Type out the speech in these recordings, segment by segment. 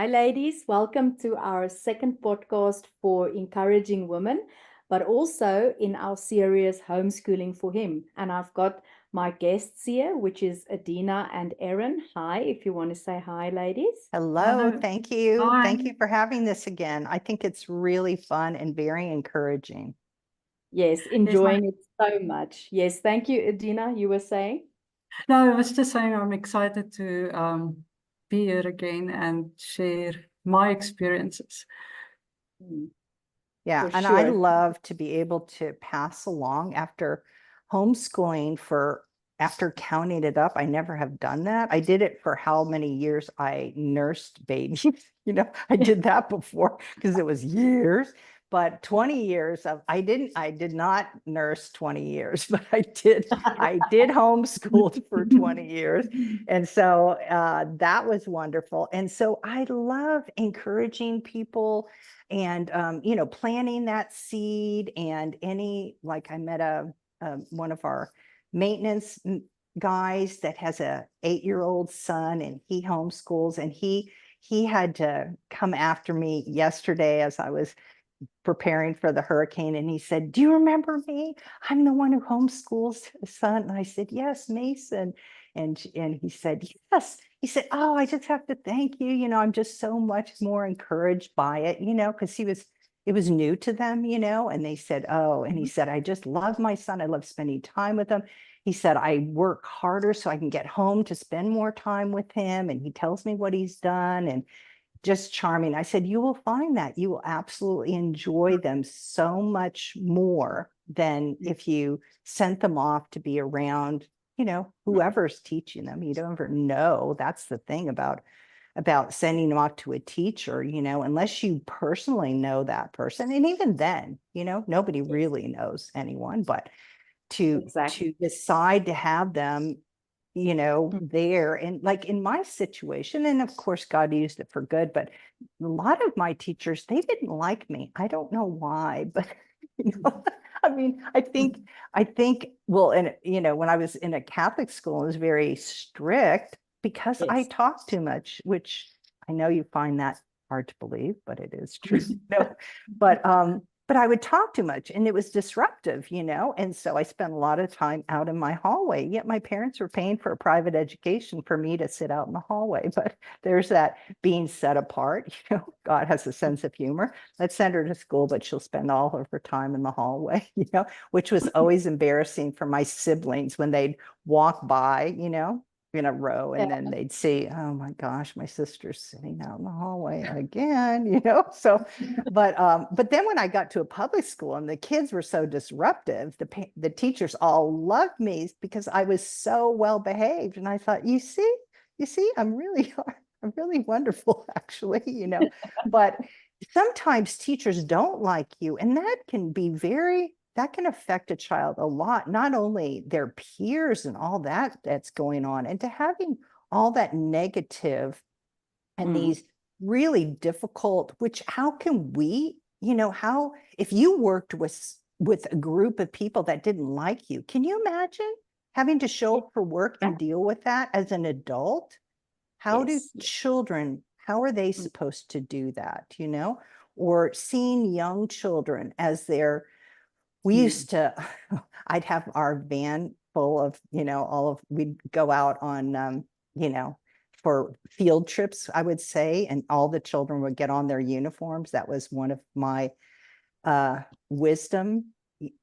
Hi, ladies. Welcome to our second podcast for encouraging women, but also in our series Homeschooling for Him. And I've got my guests here, which is Adina and Erin. Hi, if you want to say hi, ladies. Hello, Hello. thank you. Hi. Thank you for having this again. I think it's really fun and very encouraging. Yes, Yes, enjoying it so much. Yes, thank you, Adina. You were saying? no, I was just saying I'm excited to be here again and share my experiences. Yeah, For and I sure. love to be able to pass along after homeschooling after counting it up. I never have done that. I did it for how many years I nursed babies. I did that before because it was years. But 20 years of I did not nurse 20 years, but I did homeschool for 20 years. And so that was wonderful. And so I love encouraging people and planting that seed. And like I met one of our maintenance guys that has a 8-year-old son, and he homeschools, and he had to come after me yesterday as I was preparing for the hurricane, and he said, "Do you remember me? I'm the one who homeschools his son." And I said, "Yes, Mason." And he said, "Yes." He said, "Oh, I just have to thank you. I'm just so much more encouraged by it, because it was new to them, and they said, "Oh," and he said, "I just love my son. I love spending time with him." He said, "I work harder so I can get home to spend more time with him. And he tells me what he's done." And just charming. I said, "You will find that you will absolutely enjoy them so much more than if you sent them off to be around, whoever's teaching them. You don't ever know. That's the thing about sending them off to a teacher, unless you personally know that person. And even then, nobody really knows anyone, but to Exactly. decide to have them there. And like in my situation, and of course God used it for good, but a lot of my teachers, they didn't like me. I don't know why, but you know I mean, I think well, and when I was in a Catholic school, it was very strict because I Yes. talked too much, which I know you find that hard to believe, but it is true. No, but I would talk too much, and it was disruptive, and so I spent a lot of time out in my hallway. Yet my parents were paying for a private education for me to sit out in the hallway. But there's that being set apart. God has a sense of humor. Let's send her to school, but she'll spend all of her time in the hallway, which was always embarrassing for my siblings when they'd walk by, in a row, and then they'd see, "Oh my gosh, my sister's sitting out in the hallway again," so but then when I got to a public school and the kids were so disruptive, the teachers all loved me because I was so well behaved. And I thought, you see, I'm really wonderful, actually, but sometimes teachers don't like you, and that can affect a child a lot, not only their peers and all that's going on, and to having all that negative and these really difficult, which how can we, how if you worked with a group of people that didn't like you, can you imagine having to show up for work and deal with that as an adult? How do Yes. children, how are they supposed to do that, or seeing young children as they're we used to I'd have our van full of, we'd go out on, for field trips, I would say, and all the children would get on their uniforms. That was one of my wisdom,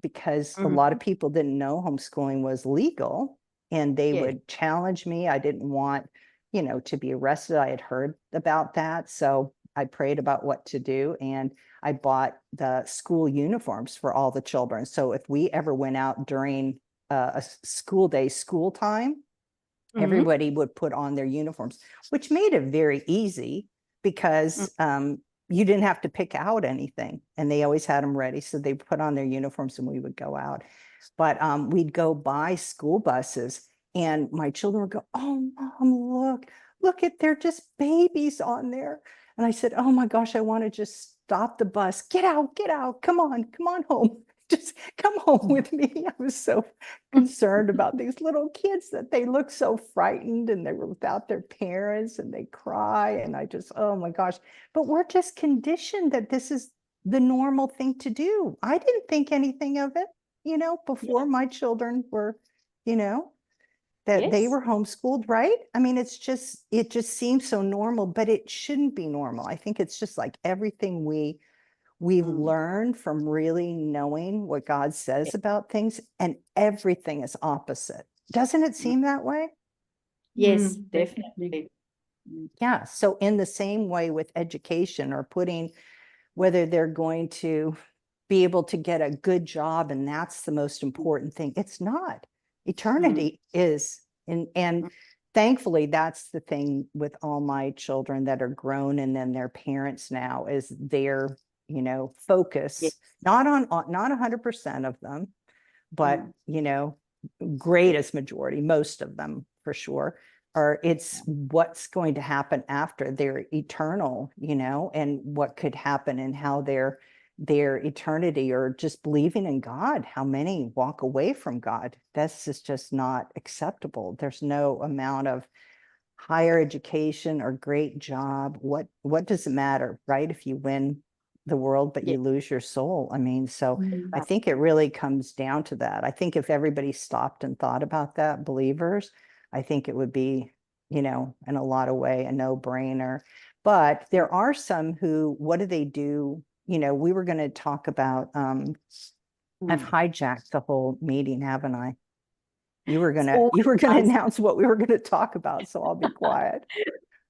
because a lot of people didn't know homeschooling was legal, and they Yes. would challenge me. I didn't want, to be arrested. I had heard about that. So I prayed about what to do, and I bought the school uniforms for all the children. So if we ever went out during a school day, school time, everybody would put on their uniforms, which made it very easy because you didn't have to pick out anything, and they always had them ready. So they put on their uniforms and we would go out. But we'd go by school buses, and my children would go, "Oh, Mom, look they're just babies on there." And I said, "Oh my gosh, I want to just stop the bus. Get out, come on home." just come home with me. I was so concerned about these little kids that they look so frightened and they were without their parents and they cry. And I just, oh my gosh. But we're just conditioned that this is the normal thing to do. I didn't think anything of it, before my children were, that they Yes. were homeschooled, right? I mean, it just seems so normal, but it shouldn't be normal. I think it's just like everything we've learned from really knowing what God says about things, and everything is opposite. Doesn't it seem that way? Yes, Definitely. definitely. Yeah. So in the same way with education, or putting whether they're going to be able to get a good job, and that's the most important thing. It's not. Eternity is. And thankfully, that's the thing with all my children that are grown, and then their parents now, is their, focus, Yes. not 100% of them, but, greatest majority, most of them for sure, or it's what's going to happen after their eternal, and what could happen, and how their eternity, or just believing in God. How many walk away from God? This is just not acceptable. There's no amount of higher education or great job. What does it matter, right? If you win the world, but Yes. you lose your soul. I mean, so I Yeah. think it really comes down to that. I think if everybody stopped and thought about that, believers, I think it would be, in a lot of way, a no-brainer. But there are some who, what do they do? We were going to talk about, I've hijacked the whole meeting, haven't I? You were It's gonna always nice. announce what we were gonna talk about, so I'll be quiet.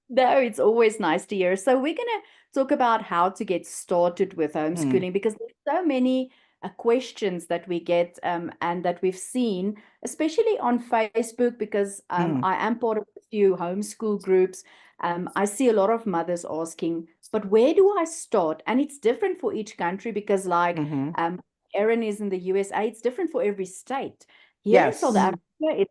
No, it's always nice to hear. So we're going to talk about how to get started with homeschooling, because there's so many questions that we get, and that we've seen, especially on Facebook, because I am part of a few homeschool groups. I see a lot of mothers asking, but where do I start? And it's different for each country, because like Erin is in the USA, it's different for every state. Here in South Yes. Africa,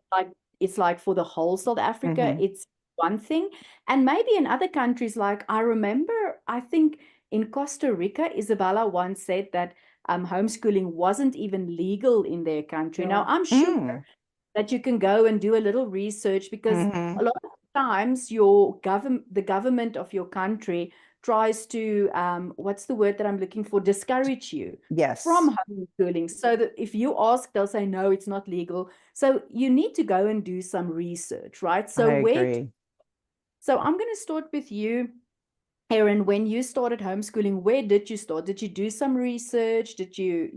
it's like for the whole South Africa, it's one thing. And maybe in other countries, like I remember, I think in Costa Rica, Isabella once said that homeschooling wasn't even legal in their country. Now, I'm sure that you can go and do a little research, because a lot of times the government of your country tries to, what's the word that I'm looking for, discourage you Yes. from homeschooling. So that if you ask, they'll say, no, it's not legal. So you need to go and do some research, right? So I agree. So I'm going to start with you, Erin. When you started homeschooling, where did you start? Did you do some research? Did you,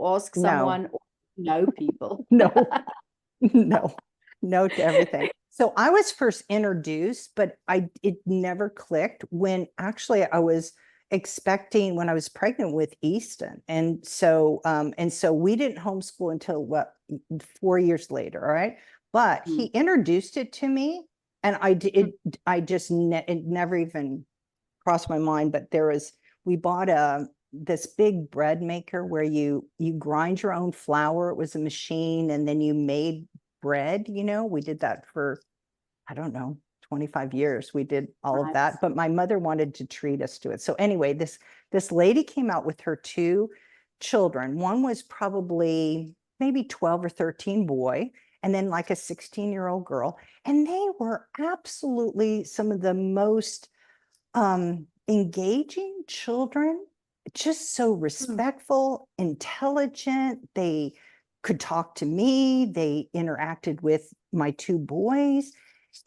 ask No, someone, or know people? no, no to everything. So I was first introduced, but it never clicked when actually I was expecting, when I was pregnant with Easton. And so we didn't homeschool until 4 years later. All right. But he introduced it to me, and it never even crossed my mind. But we bought this big bread maker where you grind your own flour. It was a machine, and then you made bread. We did that for, I don't know, 25 years. We did all of that, but my mother wanted to treat us to it. So anyway, this lady came out with her 2 children. One was probably maybe 12 or 13 boy, and then like a 16-year-old girl. And they were absolutely some of the most engaging children, just so respectful, intelligent. They could talk to me. They interacted with my 2 boys.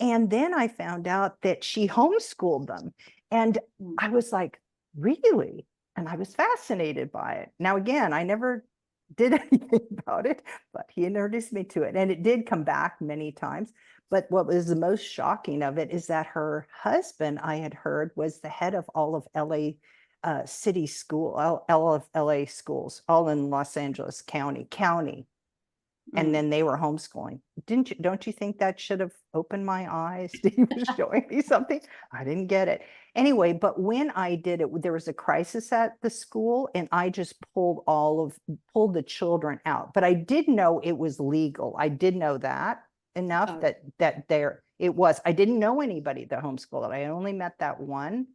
And then I found out that she homeschooled them. And I was like, really? And I was fascinated by it. Now, again, I never did anything about it, but he introduced me to it. And it did come back many times. But what was the most shocking of it is that her husband, I had heard, was the head of all of LA city school, all of LA schools, all in Los Angeles County. And then they were homeschooling. Don't you think that should have opened my eyes? He was showing me something. I didn't get it. Anyway, but when I did it, there was a crisis at the school, and I just pulled the children out. But I did know it was legal. I did know that enough that it was. I didn't know anybody that homeschooled. I only met that one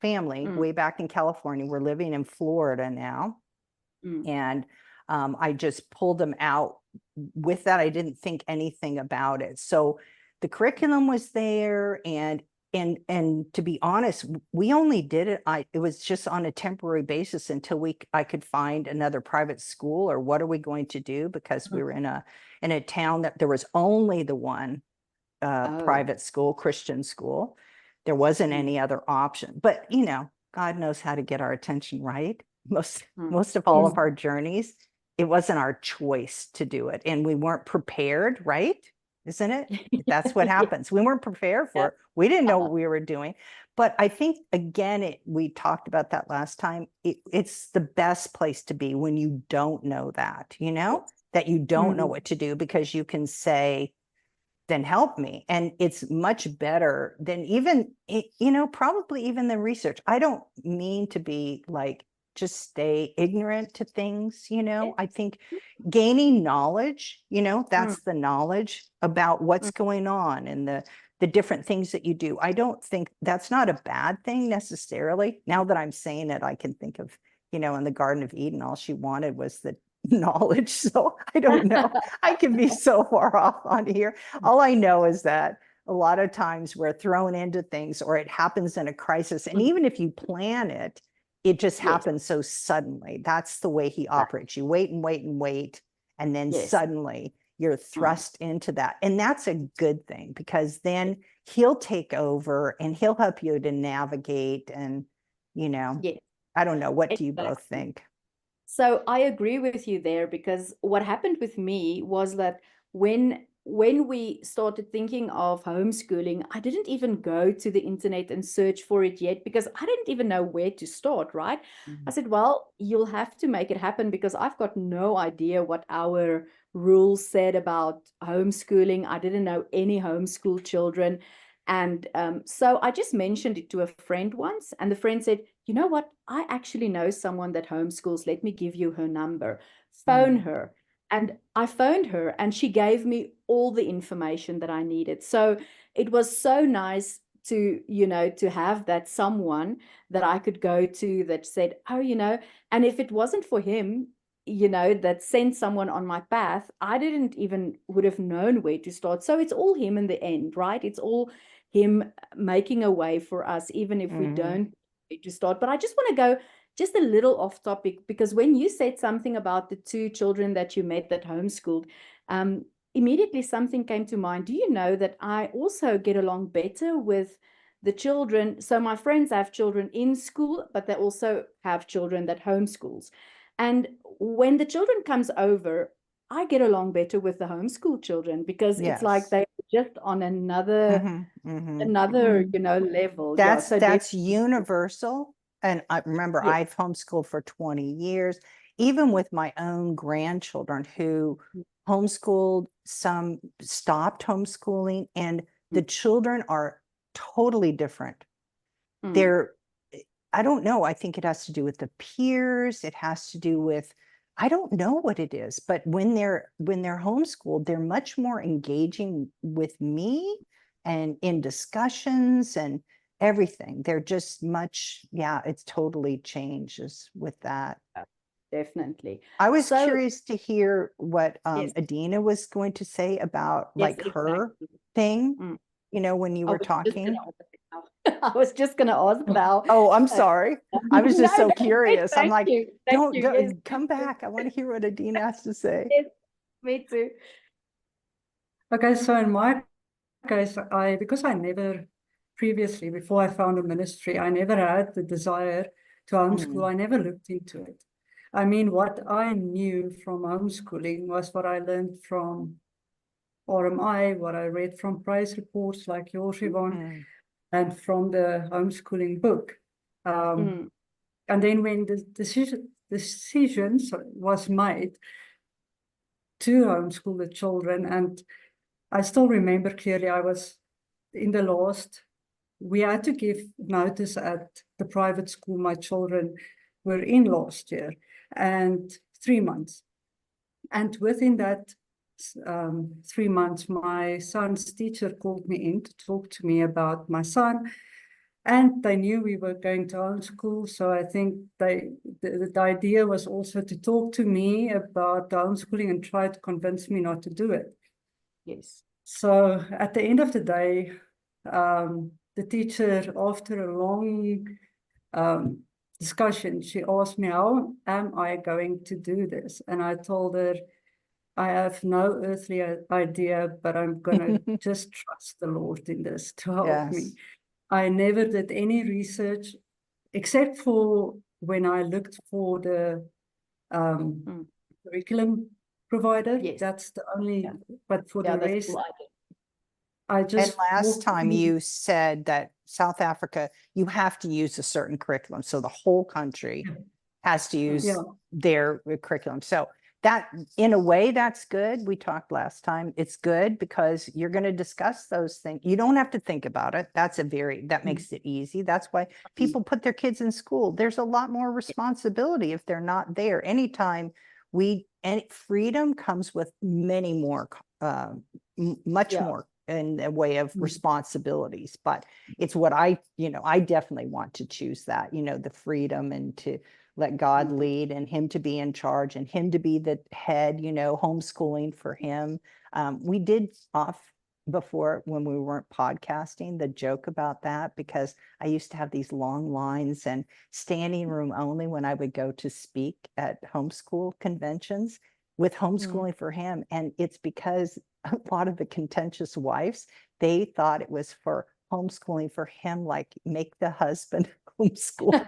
family way back in California. We're living in Florida now. And I just pulled them out with that. I didn't think anything about it. So the curriculum was there, and to be honest, we only did it. It was just on a temporary basis until I could find another private school, or what are we going to do? Because we were in a town that there was only the one private school, Christian school. There wasn't any other option. But God knows how to get our attention, right? Most of all of our journeys, it wasn't our choice to do it, and we weren't prepared, right? Isn't it? That's what happens. We weren't prepared for it. We didn't know what we were doing. But I think, again, we talked about that last time. It's the best place to be when you don't know that, that you don't know what to do, because you can say, then help me. And it's much better than even, probably even the research. I don't mean to be like, just stay ignorant to things, I think gaining knowledge, that's the knowledge about what's going on and the different things that you do. I don't think that's not a bad thing necessarily. Now that I'm saying it, I can think of, in the Garden of Eden, all she wanted was the knowledge. So I don't know. I can be so far off on here. All I know is that a lot of times we're thrown into things, or it happens in a crisis. And even if you plan it, it just happens so suddenly. That's the way he operates. You wait and wait and wait, and then suddenly you're thrust into that. And that's a good thing, because then he'll take over and he'll help you to navigate. And, I don't know. What do you both think? So I agree with you there, because what happened with me was that when we started thinking of homeschooling, I didn't even go to the internet and search for it yet, because I didn't even know where to start, right? I said, well, you'll have to make it happen, because I've got no idea what our rules said about homeschooling. I didn't know any homeschool children. And so I just mentioned it to a friend once, and the friend said, you know what? I actually know someone that homeschools. Let me give you her number. Phone her. And I phoned her, and she gave me all the information that I needed. So it was so nice to, to have that someone that I could go to that said, oh, and if it wasn't for him, that sent someone on my path, I didn't even would have known where to start. So it's all him in the end, right? It's all him making a way for us, even if we don't to start. But I just want to go just a little off topic, because when you said something about the two children that you met that homeschooled, immediately something came to mind. Do you know that I also get along better with the children? So my friends have children in school, but they also have children that homeschools. And when the children comes over, I get along better with the homeschool children, because it's like they're just on another level. That's universal. And I remember I've homeschooled for 20 years, even with my own grandchildren who homeschooled, some stopped homeschooling, and the children are totally different. I don't know. I think it has to do with the peers. It has to do with, I don't know what it is, but when they're homeschooled, they're much more engaging with me and in discussions and everything. They're just much, it's totally changes with that. Definitely. I was curious to hear what Adina was going to say about her thing, when you were talking. I was just going to ask now. Oh, I'm sorry. I was just so curious. I'm like, don't yes. come back. I want to hear what Adina has to say. Yes, me too. Okay, so in my case, because I never previously, before I found a ministry, I never had the desire to homeschool. I never looked into it. I mean, what I knew from homeschooling was what I learned from RMI, what I read from praise reports like yours, Yvonne, and from the homeschooling book. And then when the decision was made to homeschool the children, and I still remember clearly, I was in the last, we had to give notice at the private school my children were in last year, and 3 months. And within that 3 months, my son's teacher called me in to talk to me about my son. And they knew we were going to homeschool, so I think the idea was also to talk to me about the homeschooling and try to convince me not to do it. Yes. So at the end of the day, the teacher, after a long discussion, she asked me, how am I going to do this? And I told her, I have no earthly idea, but I'm going to just trust the Lord in this to help me. Yes. I never did any research except for when I looked for the curriculum provider. Yes. That's the only, Yeah. but for Yeah, the that's rest, cool idea. I And just last walked time in. you said that South Africa, you have to use a certain curriculum. So the whole country has to use Yeah. their curriculum. So that, in a way, that's good. We talked last time. It's good because you're going to discuss those things. You don't have to think about it. That makes it easy. That's why people put their kids in school. There's a lot more responsibility if they're not there. Anytime freedom comes with many more, much more in the way of responsibilities, but it's what I definitely want to choose that, the freedom and to let God lead and him to be in charge and him to be the head, homeschooling for him. We did off before when we weren't podcasting, the joke about that, because I used to have these long lines and standing room only when I would go to speak at homeschool conventions with homeschooling for him. And it's because a lot of the contentious wives, they thought it was for homeschooling for him, like make the husband homeschool.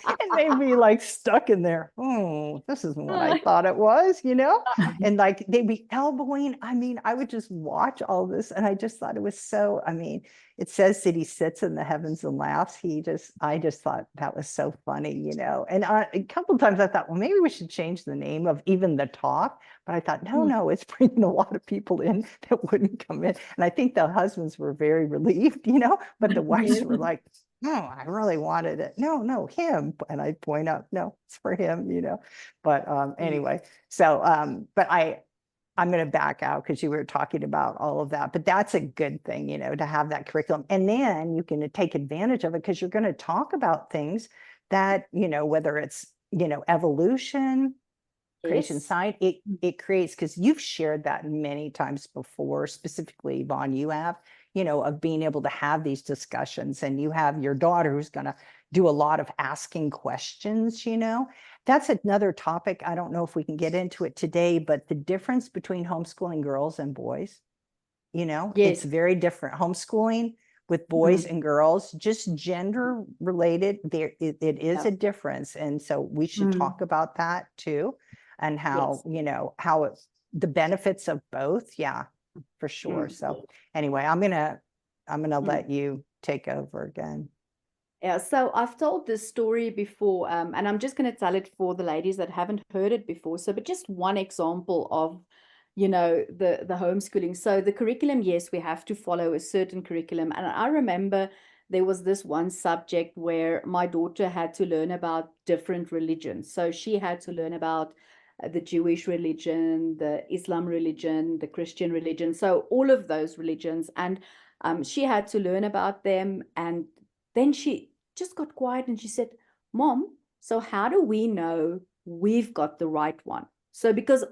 And they'd be like stuck in there. Oh, this isn't what I thought it was, and like they'd be elbowing. I mean, I would just watch all this and I just thought it was so, it says that he sits in the heavens and laughs. I just thought that was so funny, and a couple of times I thought, well, maybe we should change the name of even the talk. But I thought, no, it's bringing a lot of people in that wouldn't come in. And I think the husbands were very relieved, but the wives were like, no, I really wanted it. No, him. And I point out, no, it's for him, But anyway, so but I'm going to back out because you were talking about all of that. But that's a good thing, to have that curriculum. And then you can take advantage of it because you're going to talk about things that, whether it's, evolution, creation science, it creates, because you've shared that many times before, specifically, Yvonne, you have, of being able to have these discussions, and you have your daughter who's going to do a lot of asking questions, That's another topic. I don't know if we can get into it today, but the difference between homeschooling girls and boys, it's very different. Homeschooling with boys and girls, just gender related, it is a difference. And so we should talk about that too, and how, the benefits of both. Yeah, for sure. So anyway, I'm gonna let you take over again. Yeah, so I've told this story before, and I'm just going to tell it for the ladies that haven't heard it before. So, but just one example of, the homeschooling. So the curriculum, yes, we have to follow a certain curriculum. And I remember there was this one subject where my daughter had to learn about different religions. So she had to learn about the Jewish religion, the Islam religion, the Christian religion. So all of those religions. And she had to learn about them. And then she just got quiet and she said, Mom, so how do we know we've got the right one? So because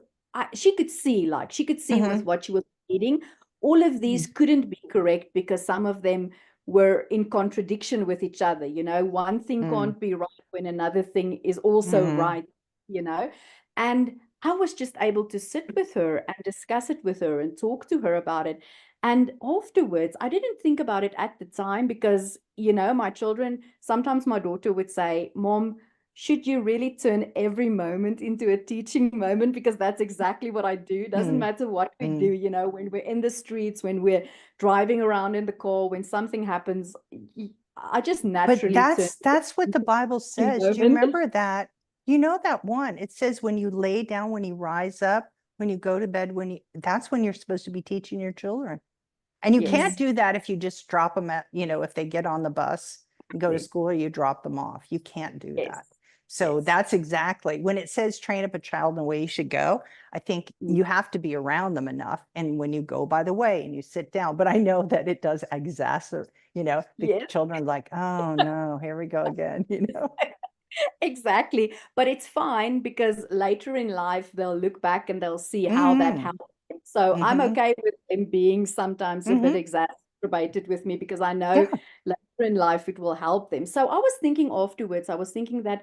she could see with what she was reading, all of these couldn't be correct because some of them were in contradiction with each other. One thing can't be right when another thing is also right, and I was just able to sit with her and discuss it with her and talk to her about it. And afterwards, I didn't think about it at the time because, my children, sometimes my daughter would say, Mom, should you really turn every moment into a teaching moment? Because that's exactly what I do. Doesn't matter what we do, when we're in the streets, when we're driving around in the car, when something happens, I just naturally But that's what the Bible says. Do you remember that? That one, it says when you lay down, when you rise up, when you go to bed, that's when you're supposed to be teaching your children. And you can't do that if you just drop them at, if they get on the bus and go to school or you drop them off. You can't do that. So Yes. that's exactly when it says train up a child in the way you should go. I think Mm. you have to be around them enough. And when you go by the way and you sit down, but I know that it does exacerbate, the Yes. children like, oh no, here we go again, Exactly. But it's fine because later in life, they'll look back and they'll see how that Mm-hmm. helped them. So I'm Mm-hmm. okay with them being sometimes a bit Mm-hmm. exacerbated with me because I know Yeah. later in life it will help them. So I was thinking afterwards, I was thinking that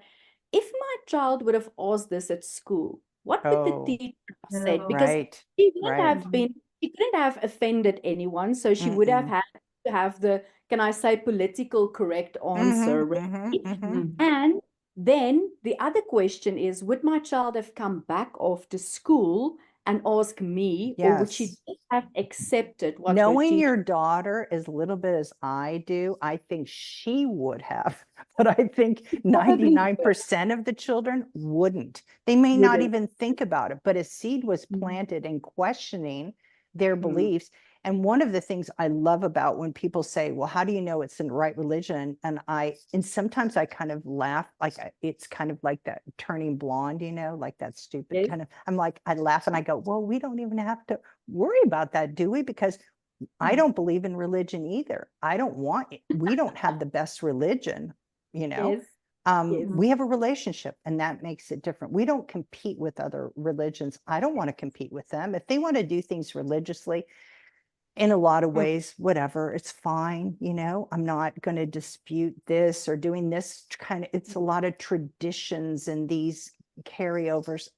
if my child would have asked this at school, what would the Oh, teacher have said? Yeah. Because right. she wouldn't Right. have been, she couldn't have offended anyone. So she would have Mm-mm. had to have the, can I say, political correct Mm-hmm. answer Mm-hmm. ready. Mm-hmm. And then the other question is, would my child have come back after school and asked me, or would she Yes. just have accepted what her Knowing teacher your daughter as little bit as I do, I think she would have, but I think probably would? 99% of the children wouldn't. They may not Wouldn't. even think about it, but a seed was Mm. planted in questioning their Mm. beliefs. And one of the things I love about when people say, well, how do you know it's in the right religion? And sometimes I kind of laugh, like it's kind of like that turning blonde, like that stupid Yes. kind of, I'm like, I laugh and I go, well, we don't even have to worry about that, do we? Because I don't believe in religion either. I don't want it. We don't have the best religion, you know. Yes. Yes. We have a relationship and that makes it different. We don't compete with other religions. I don't want to compete with them. If they want to do things religiously, in a lot of Mm. ways, whatever, it's fine. I'm not going to dispute this or doing this kind of, it's a lot of traditions and these carryovers.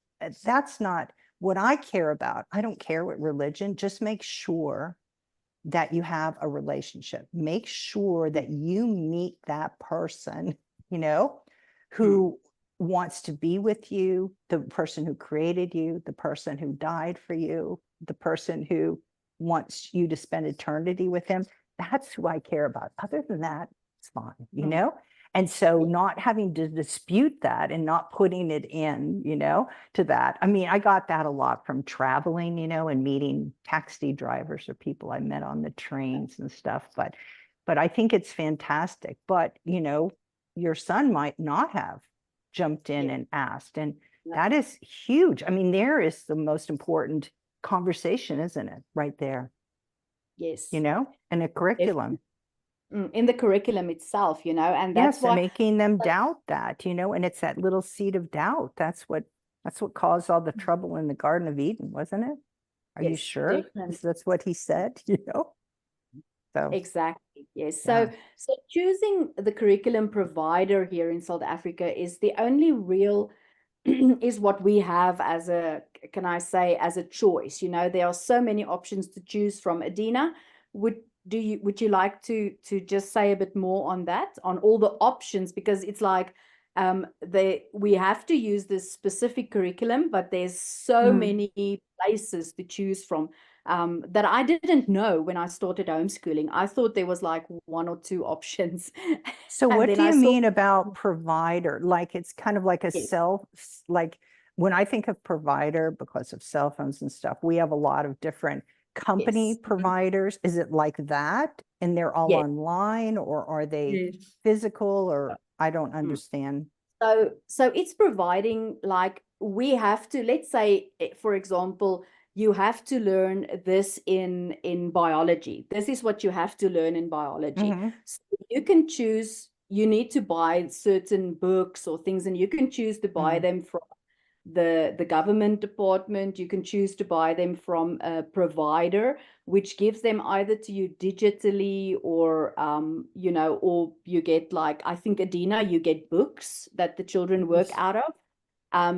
That's not what I care about. I don't care what religion, just make sure that you have a relationship. Make sure that you meet that person, Mm. who wants to be with you, the person who created you, the person who died for you, the person who wants you to spend eternity with him. That's who I care about. Other than that, it's fine. Mm. And so not having to dispute that and not putting it in, to that. I mean, I got that a lot from traveling, and meeting taxi drivers or people I met on the trains and stuff. But I think it's fantastic. But, your son might not have jumped in Yes. and asked. And No. that is huge. I mean, there is the most important conversation, isn't it? Right there, Yes. in a curriculum. In the curriculum itself, and that's Yes, and why. making them doubt that, and it's that little seed of doubt. That's what caused all the trouble in the Garden of Eden, wasn't it? Are you Yes, sure? definitely. That's what he said, So Exactly. Yes. yeah. So choosing the curriculum provider here in South Africa is the only real is what we have as a, can I say, as a choice. There are so many options to choose from. Adina, would you like to just say a bit more on that, on all the options? Because it's like we have to use this specific curriculum, but there's so many places to choose from that I didn't know when I started homeschooling. I thought there was like one or two options. So And what then do I you saw, mean about provider? Like it's kind of like a yes, like when I think of provider, because of cell phones and stuff, we have a lot of different company yes, providers. Is it like that? And they're all yes. online, or are they Yes. physical, or I don't Mm. understand. So it's providing, like, we have to, let's say, for example, you have to learn this in biology. This is what you have to learn in biology. Mm-hmm. So you can choose, you need to buy certain books or things, and you can choose to buy Mm. them from the government department. You can choose to buy them from a provider, which gives them either to you digitally, or or you get, like, I think, Adina, you get books that the children work Yes. out of.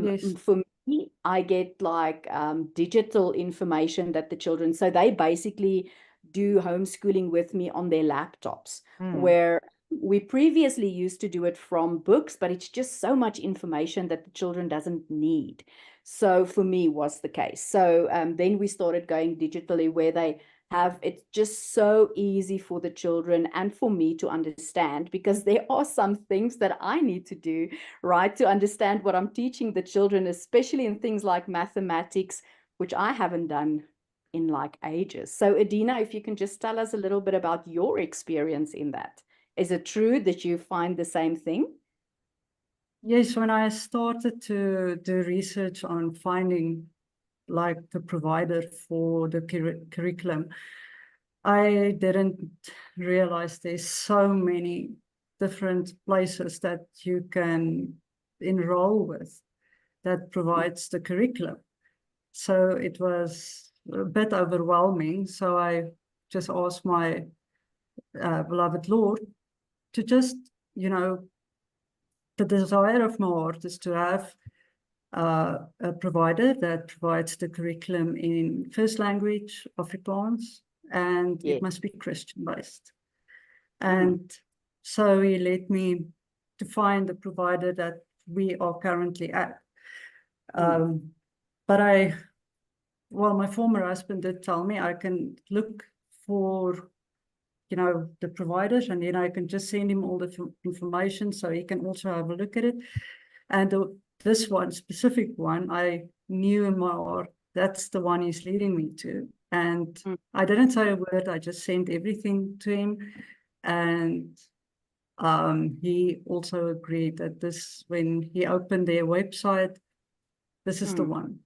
Yes. For me, I get like digital information that the children, so they basically do homeschooling with me on their laptops, Mm. where we previously used to do it from books, but it's just so much information that the children doesn't need. So for me was the case. So then we started going digitally, where they have it's just so easy for the children and for me to understand, because there are some things that I need to do, right, to understand what I'm teaching the children, especially in things like mathematics, which I haven't done in like ages. So Adina, if you can just tell us a little bit about your experience in that. Is it true that you find the same thing? Yes, when I started to do research on finding like the provider for the curriculum, I didn't realize there's so many different places that you can enroll with that provides the curriculum. So it was a bit overwhelming. So I just asked my beloved Lord to just, you know, the desire of my heart is to have a provider that provides the curriculum in first language, Afrikaans, and Yes. it must be Christian based. Mhm. And so he led me to find the provider that we are currently at. But my former husband did tell me I can look for, you know, the providers, and then I can just send him all the information so he can also have a look at it. And this one, specific one, I knew in my heart that's the one he's leading me to. And I didn't say a word, I just sent everything to him. And he also agreed that this, when he opened their website, this is the one.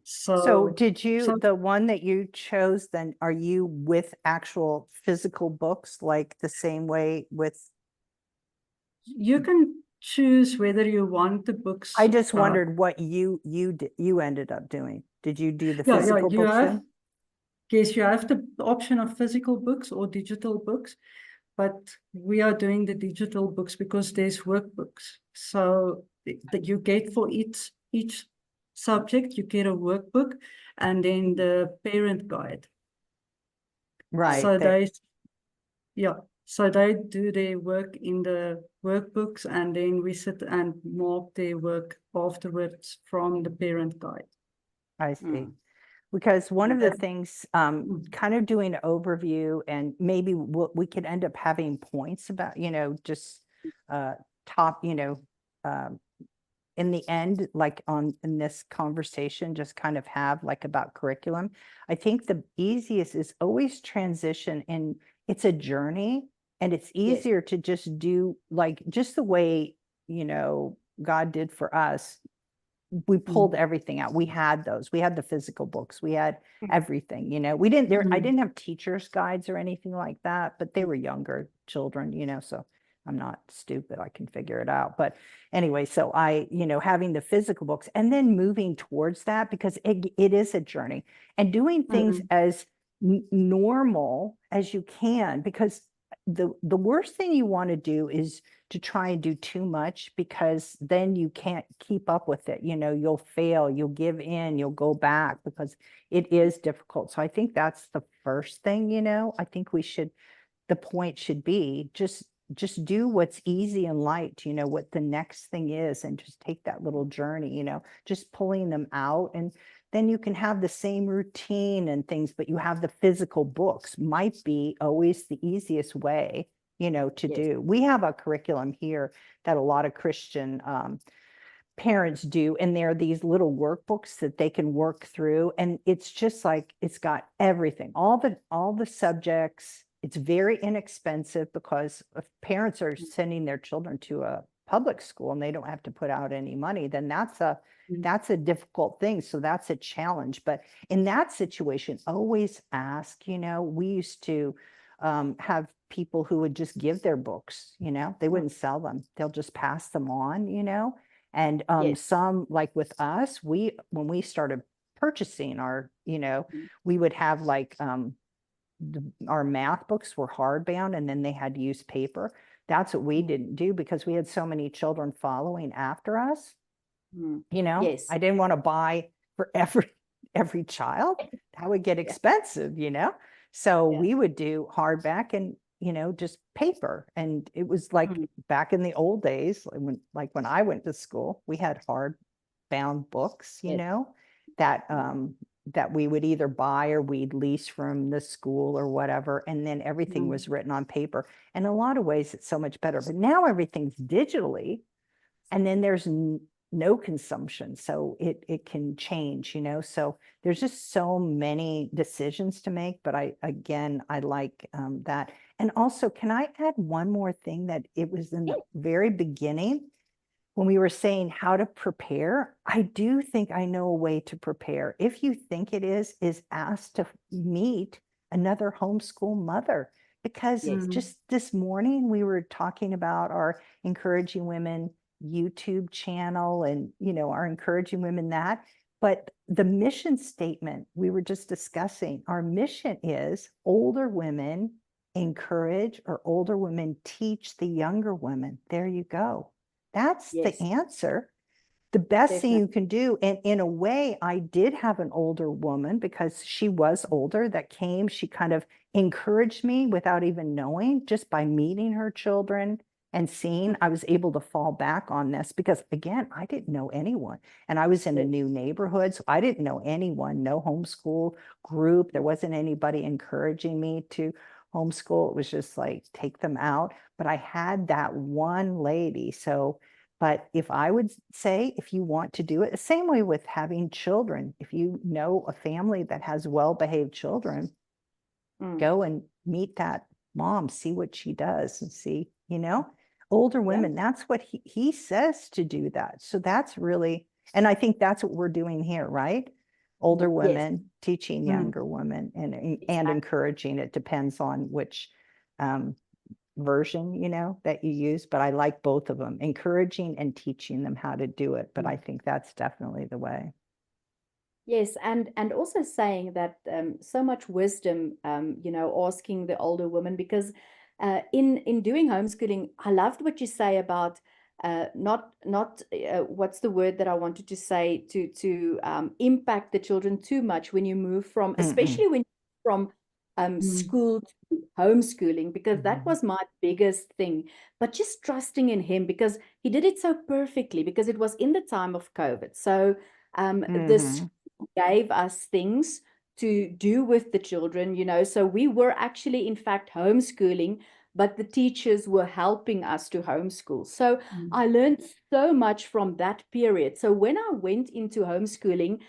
So So did you, the one that you chose, then are you with actual physical books, like the same way with? you can choose whether you want the books. I just wondered what you ended up doing. Did you do the physical you books have, then? yes, you have the option of physical books or digital books, but we are doing the digital books because there's workbooks. So that you get for each subject, you get a workbook and then the parent guide. Right. So they do their work in the workbooks, and then we sit and mark their work afterwards from the parent guide. I see. Because one of the things, kind of doing an overview, and maybe we could end up having points about, you know, just top, you know, in the end, like in this conversation, just kind of have like about curriculum. I think the easiest is always transition, and it's a journey, and it's easier to just do like just the way, you know, God did for us. We pulled everything out. We had those. We had the physical books. We had everything, you know. We didn't I didn't have teachers' guides or anything like that, but they were younger children, you know, so I'm not stupid. I can figure it out. But anyway, so you know, having the physical books and then moving towards that, because it is a journey, and doing things as normal as you can, because the worst thing you want to do is to try and do too much, because then you can't keep up with it. You know, you'll fail, you'll give in, you'll go back, because it is difficult. So I think that's the first thing, you know. I think the point should be just do what's easy and light, you know, what the next thing is, and just take that little journey, you know, just pulling them out. And then you can have the same routine and things, but you have the physical books might be always the easiest way, you know, to do. We have a curriculum here that a lot of Christian parents do, and they're these little workbooks that they can work through, and it's just like it's got everything, all the subjects. It's very inexpensive, because if parents are sending their children to a public school and they don't have to put out any money, then that's a difficult thing. So that's a challenge. But in that situation, always ask, you know, we used to have people who would just give their books, you know, they wouldn't sell them. They'll just pass them on, you know. And some, like with us, when we started purchasing our, you know, we would have like our math books were hardbound, and then they had to use paper. That's what we didn't do, because we had so many children following after us. You know, I didn't want to buy for every child. That would get expensive, you know. So we would do hardback and, you know, just paper. And it was like back in the old days, when I went to school, we had hardbound books, you know, that that we would either buy or we'd lease from the school or whatever. And then everything was written on paper. And in a lot of ways, it's so much better. But now everything's digitally, and then there's no consumption. So it can change, you know. So there's just so many decisions to make. But I like that. And also, can I add one more thing? That it was in the very beginning, when we were saying how to prepare, I do think I know a way to prepare. If you think it is ask to meet another homeschool mother. Because Yes. just this morning we were talking about our Encouraging Women YouTube channel and, our Encouraging Women that. But the mission statement we were just discussing, our mission is older women encourage or older women teach the younger women. There you go. That's the Yes, answer. The best thing you definitely. can do, and in a way, I did have an older woman because she was older that came. She kind of encouraged me without even knowing, just by meeting her children and seeing. I was able to fall back on this because, again, I didn't know anyone. And I was in a Yes. new neighborhood, so I didn't know anyone, no homeschool group. There wasn't anybody encouraging me to homeschool. It was just like, take them out. But I had that one lady. So, but if I would say, if you want to do it, the same way with having children, if you know a family that has well-behaved children, Mm. go and meet that mom, see what she does and see, older Yeah. women, that's what he says to do that. So that's really, and I think that's what we're doing here, right? Older Yes, women teaching Mm. younger women and exactly. encouraging. It depends on which version, that you use, but I like both of them, encouraging and teaching them how to do it. But I think that's definitely the way. Yes, and also saying that so much wisdom, asking the older women, because in doing homeschooling, I loved what you say about not what's the word that I wanted to say, to impact the children too much when you move from, especially when you're from school to homeschooling, because that was my biggest thing. But just trusting in him, because he did it so perfectly, because it was in the time of COVID. So this gave us things to do with the children, so we were actually, in fact, homeschooling, but the teachers were helping us to homeschool. So I learned so much from that period. So when I went into homeschooling,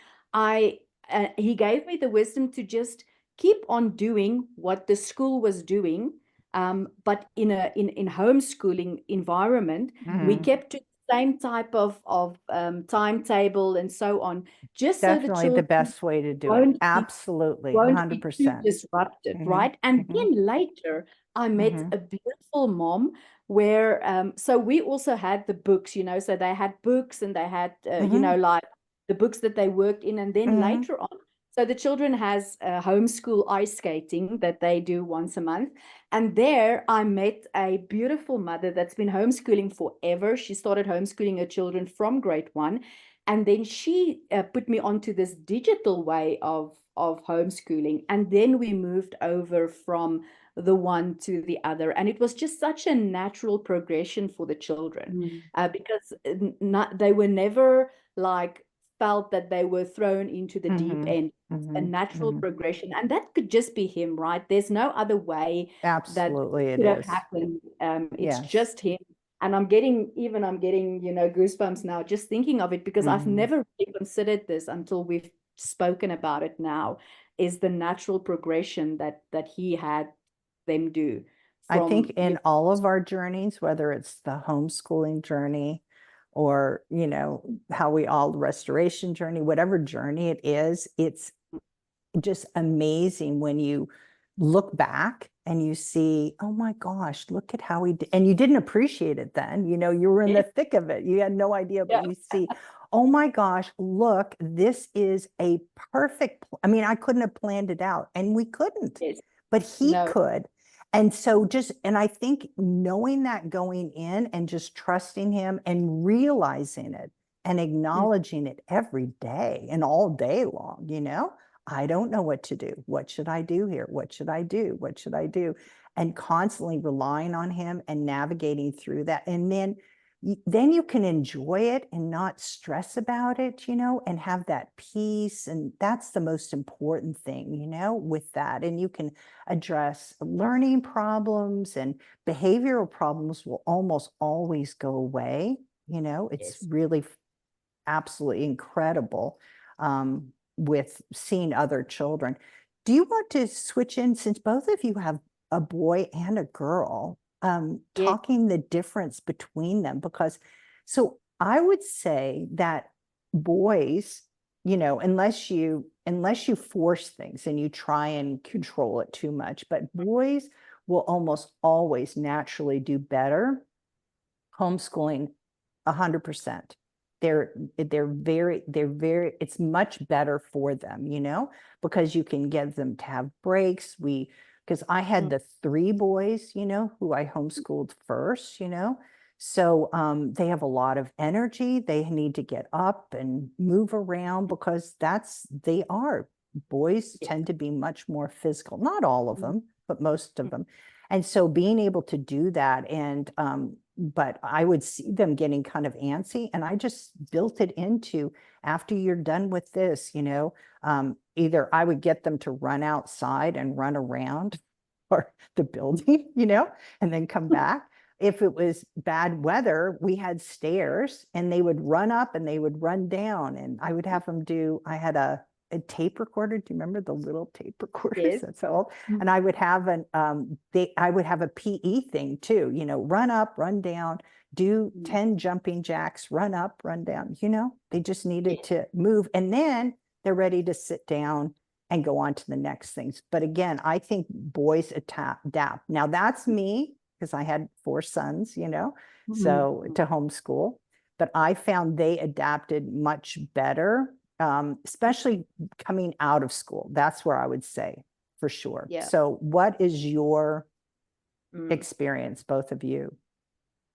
he gave me the wisdom to just keep on doing what the school was doing, but in homeschooling environment, we kept to the same type of timetable and so on, just so the Definitely the children best way to do it. Absolutely, won't be too 100%. disrupted, right? And then later, I met a beautiful mom where, so we also had the books, so they had books and they had, like the books that they worked in. And then later on, so the children has homeschool ice skating that they do once a month. And there I met a beautiful mother that's been homeschooling forever. She started homeschooling her children from grade 1. And then she put me onto this digital way of homeschooling. And then we moved over from the one to the other. And it was just such a natural progression for the children, because they were never like felt that they were thrown into the deep end. A natural progression. And that could just be him, right? There's no other way that Absolutely, it could have is. happened. It's Yes. just him. And I'm getting, goosebumps now just thinking of it, because I've never really considered this until we've spoken about it now, is the natural progression that he had them do I think from, in all of our journeys, whether it's the homeschooling journey or, how we all restoration journey, whatever journey it is, it's just amazing when you look back and you see, oh my gosh, look at how he did. And you didn't appreciate it then, you were in the thick of it. You had no idea, but Yeah. you see, oh my gosh, look, this is a perfect, I mean, I couldn't have planned it out and we couldn't, Yes. but he No. could. And so and I think knowing that going in and just trusting him and realizing it and acknowledging it every day and all day long, I don't know what to do. What should I do here? What should I do? What should I do? And constantly relying on him and navigating through that. And then you can enjoy it and not stress about it, and have that peace. And that's the most important thing, with that. And you can address learning problems, and behavioral problems will almost always go away. It's Yes. really absolutely incredible with seeing other children. Do you want to switch in, since both of you have a boy and a girl, Yes. talking the difference between them? Because so I would say that boys, you know, unless you force things and you try and control it too much, but boys will almost always naturally do better homeschooling 100%. They're very, it's much better for them, you know, because you can get them to have breaks. Because I had the 3 boys, you know, who I homeschooled first, you know. So they have a lot of energy. They need to get up and move around because boys tend to be much more physical. Not all of them, but most of them. And so being able to do that, and but I would see them getting kind of antsy, and I just built it into, after you're done with this, you know, either I would get them to run outside and run around or the building, you know, and then come back. If it was bad weather, we had stairs, and they would run up and they would run down, and I would have them I had a tape recorder. Do you remember the little tape recorders? Yes. That's old. And I would have I would have a PE thing too, you know, run up, run down, do 10 jumping jacks, run up, run down, you know, they just needed to move, and then they're ready to sit down and go on to the next things. But again, I think boys adapt. Now that's me, because I had 4 sons, you know, so to homeschool, but I found they adapted much better. Especially coming out of school. That's where I would say for sure. Yeah. So what is your experience, both of you?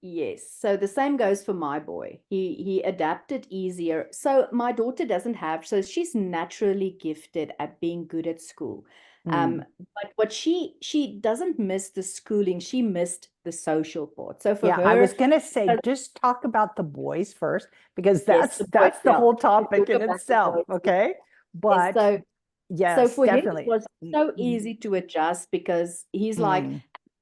Yes. So the same goes for my boy. He adapted easier. So my daughter doesn't have, so she's naturally gifted at being good at school. But what she doesn't miss the schooling, she missed the social part. So for her, I was gonna say, just talk about the boys first, because yes, that's the whole topic in about the itself. boys. Okay. But So yes, for definitely. him, it was so easy to adjust, because he's like,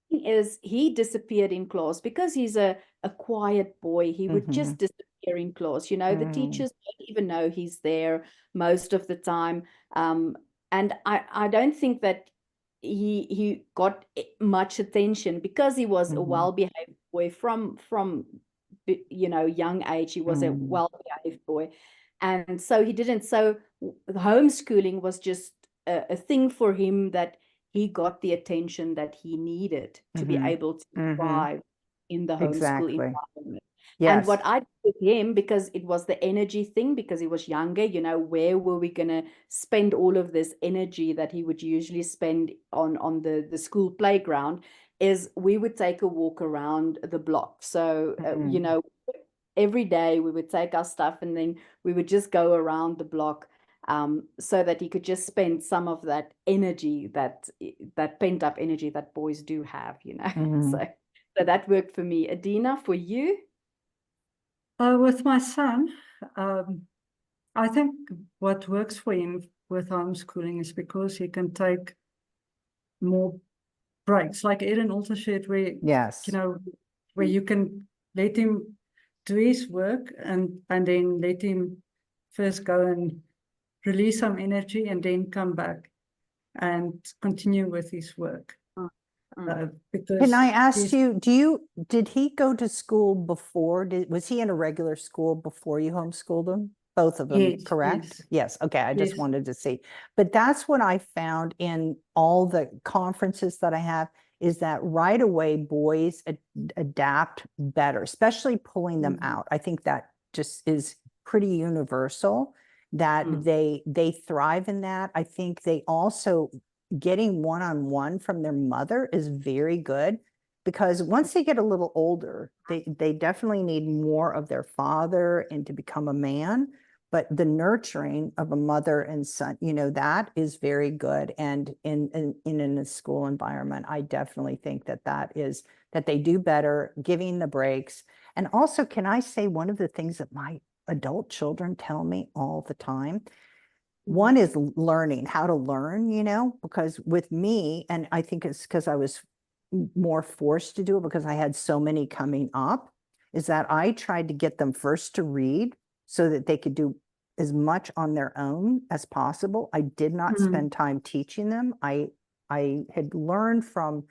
he disappeared in class because he's a quiet boy. He would just disappear in class. You know, the teachers don't even know he's there most of the time. And I don't think that he got much attention, because he was a well-behaved boy from you know, young age. He was a well-behaved boy. And so he didn't. So homeschooling was just a thing for him, that he got the attention that he needed to be able to thrive in the homeschool environment. And what I did with him, because it was the energy thing, because he was younger, you know, where were we going to spend all of this energy that he would usually spend on the school playground, is we would take a walk around the block. So, you know, every day we would take our stuff, and then we would just go around the block, so that he could just spend some of that energy, that pent up energy that boys do have, you know. So that worked for me. Adina, for you? With my son, I think what works for him with homeschooling is because he can take more breaks, like Eden also shared, where you know, where you can let him do his work, and then let him first go and release some energy, and then come back and continue with his work. Because can I ask you, did he go to school before? Was he in a regular school before you homeschooled him? Both of them, Yes, correct? Yes. Okay. I just Yes. wanted to see. But that's what I found in all the conferences that I have, is that right away boys adapt better, especially pulling them out. I think that just is pretty universal, that they thrive in that. I think they also, getting one-on-one from their mother is very good, because once they get a little older, they definitely need more of their father and to become a man. But the nurturing of a mother and son, you know, that is very good. And in a school environment, I definitely think that they do better giving the breaks. And also, can I say, one of the things that my adult children tell me all the time, one is learning how to learn, you know, because with me, and I think it's because I was more forced to do it because I had so many coming up, is that I tried to get them first to read so that they could do as much on their own as possible. I did not spend time teaching them. I had learned from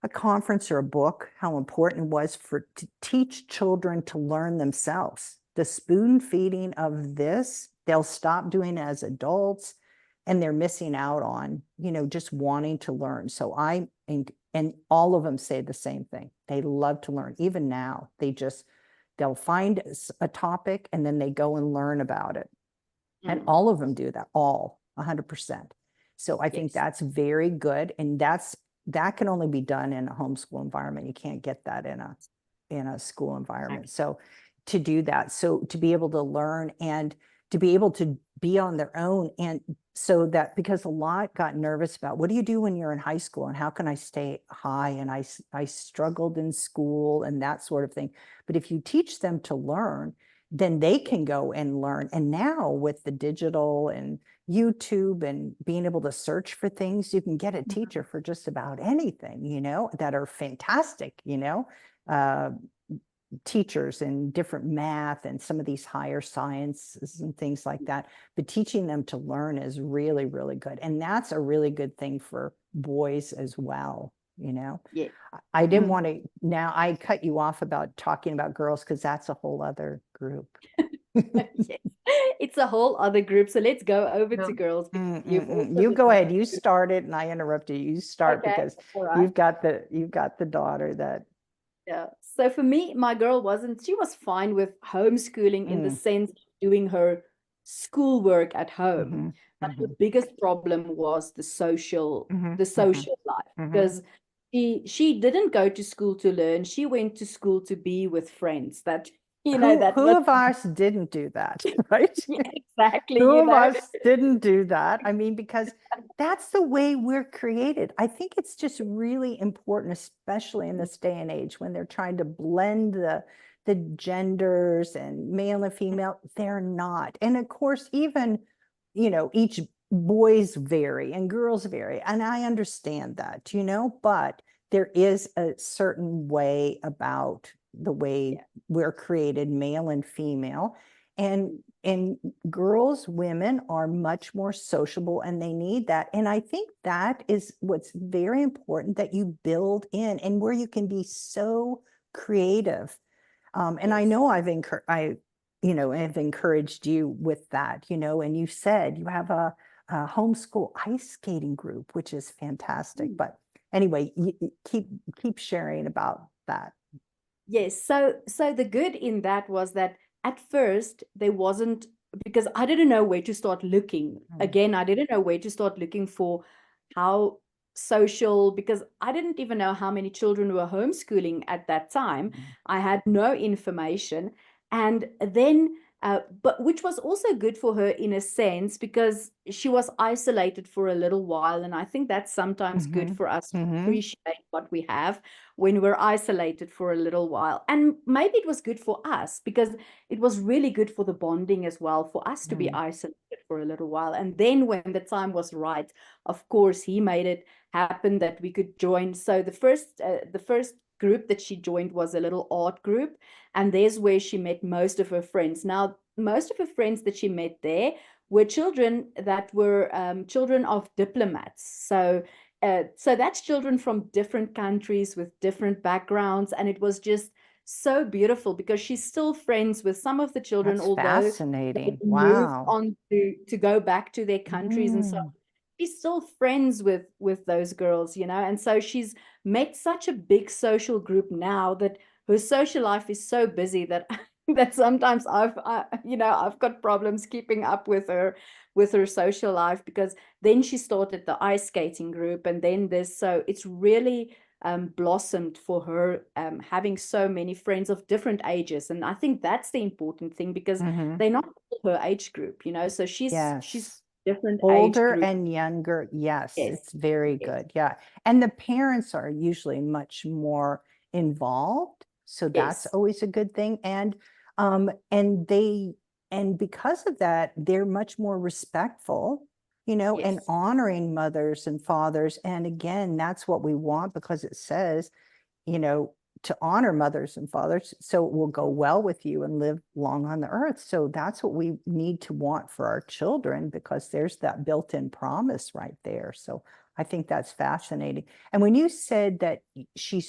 a conference or a book how important it was to teach children to learn themselves. the spoon feeding of this, they'll stop doing as adults, and they're missing out on, just wanting to learn. So and all of them say the same thing. They love to learn. Even now, they'll find a topic and then they go and learn about it. And all of them do that, all 100%. So I think that's very good. And that can only be done in a homeschool environment. You can't get that in a school environment. So to do that, so to be able to learn and to be able to be on their own, and so that, because a lot got nervous about, what do you do when you're in high school and how can I stay high? And I struggled in school and that sort of thing. But if you teach them to learn, then they can go and learn. And now with the digital and YouTube and being able to search for things, you can get a teacher for just about anything, that are fantastic, teachers in different math and some of these higher sciences and things like that. But teaching them to learn is really, really good. And that's a really good thing for boys as well. Yeah. I didn't want to, now I cut you off about talking about girls because that's a whole other group. Yes. It's a whole other group. So let's go over to girls. You go ahead. You started and I interrupted you. You start because you've got the daughter that. Yeah. So for me, my girl she was fine with homeschooling in the sense of doing her schoolwork at home. But the biggest problem was the social life, because she didn't go to school to learn. She went to school to be with friends. That who of us didn't do that, right? Yeah, exactly. Who of us didn't do that? I mean, because that's the way we're created. I think it's just really important, especially in this day and age when they're trying to blend the genders and male and female. They're not. And of course, even, each boys vary and girls vary. And I understand that, but there is a certain way about the way we're created, male and female, and girls, women are much more sociable, and they need that. And I think that is what's very important, that you build in, and where you can be so creative. And I know I've encouraged you with that, and you said you have a homeschool ice skating group, which is fantastic. But anyway, you keep sharing about that. Yes. So the good in that was that at first there wasn't, because I didn't know where to start looking. Again, I didn't know where to start looking for how social, because I didn't even know how many children were homeschooling at that time. I had no information. And then but which was also good for her in a sense, because she was isolated for a little while. And I think that's sometimes good for us to appreciate what we have when we're isolated for a little while. And maybe it was good for us because it was really good for the bonding as well, for us to be isolated for a little while. And then when the time was right, of course, he made it happen that we could join. So the first group that she joined was a little art group, and there's where she met most of her friends. Now, most of her friends that she met there were children that were children of diplomats. So that's children from different countries with different backgrounds, and it was just so beautiful because she's still friends with some of the children, That's although fascinating. they moved Wow. on to go back to their countries and so on. She's still friends with those girls, and so she's met such a big social group now that her social life is so busy that that sometimes I've got problems keeping up with her social life, because then she started the ice skating group, and then so it's really blossomed for her, having so many friends of different ages. And I think that's the important thing, because they're not her age group, so she's different older age group. and younger. Yes, it's very good. Yeah. And the parents are usually much more involved. So that's always a good thing. And because of that, they're much more respectful, and honoring mothers and fathers. And again, that's what we want, because it says, to honor mothers and fathers, so it will go well with you and live long on the earth. So that's what we need to want for our children, because there's that built-in promise right there. So I think that's fascinating. And when you said that she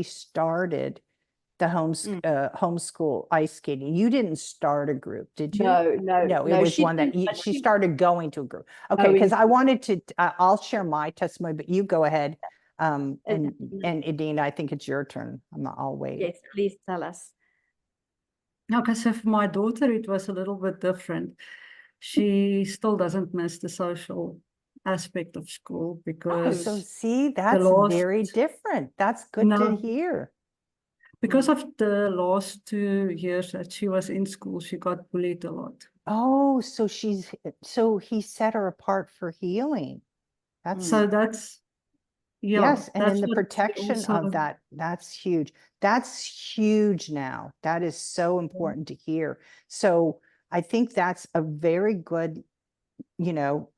started the Mm. homeschool ice skating. You didn't start a group, did you? No, It was she one that didn't, but she she started going to a group. Okay, going because I to. wanted to, I'll share my testimony, but you go ahead. Uh, And Idina, I think it's your turn. I'll wait. yes, please tell us. Okay, so for my daughter, it was a little bit different. She still doesn't miss the social aspect of school Oh, because so see, that's very different. That's good to hear. Because of the last 2 years that she was in school, she got bullied a lot. Oh, so he set her apart for healing. So that's, Yes, and that's then the what protection of that, that's huge. That's huge now. That is so important to hear. So I think that's a very good,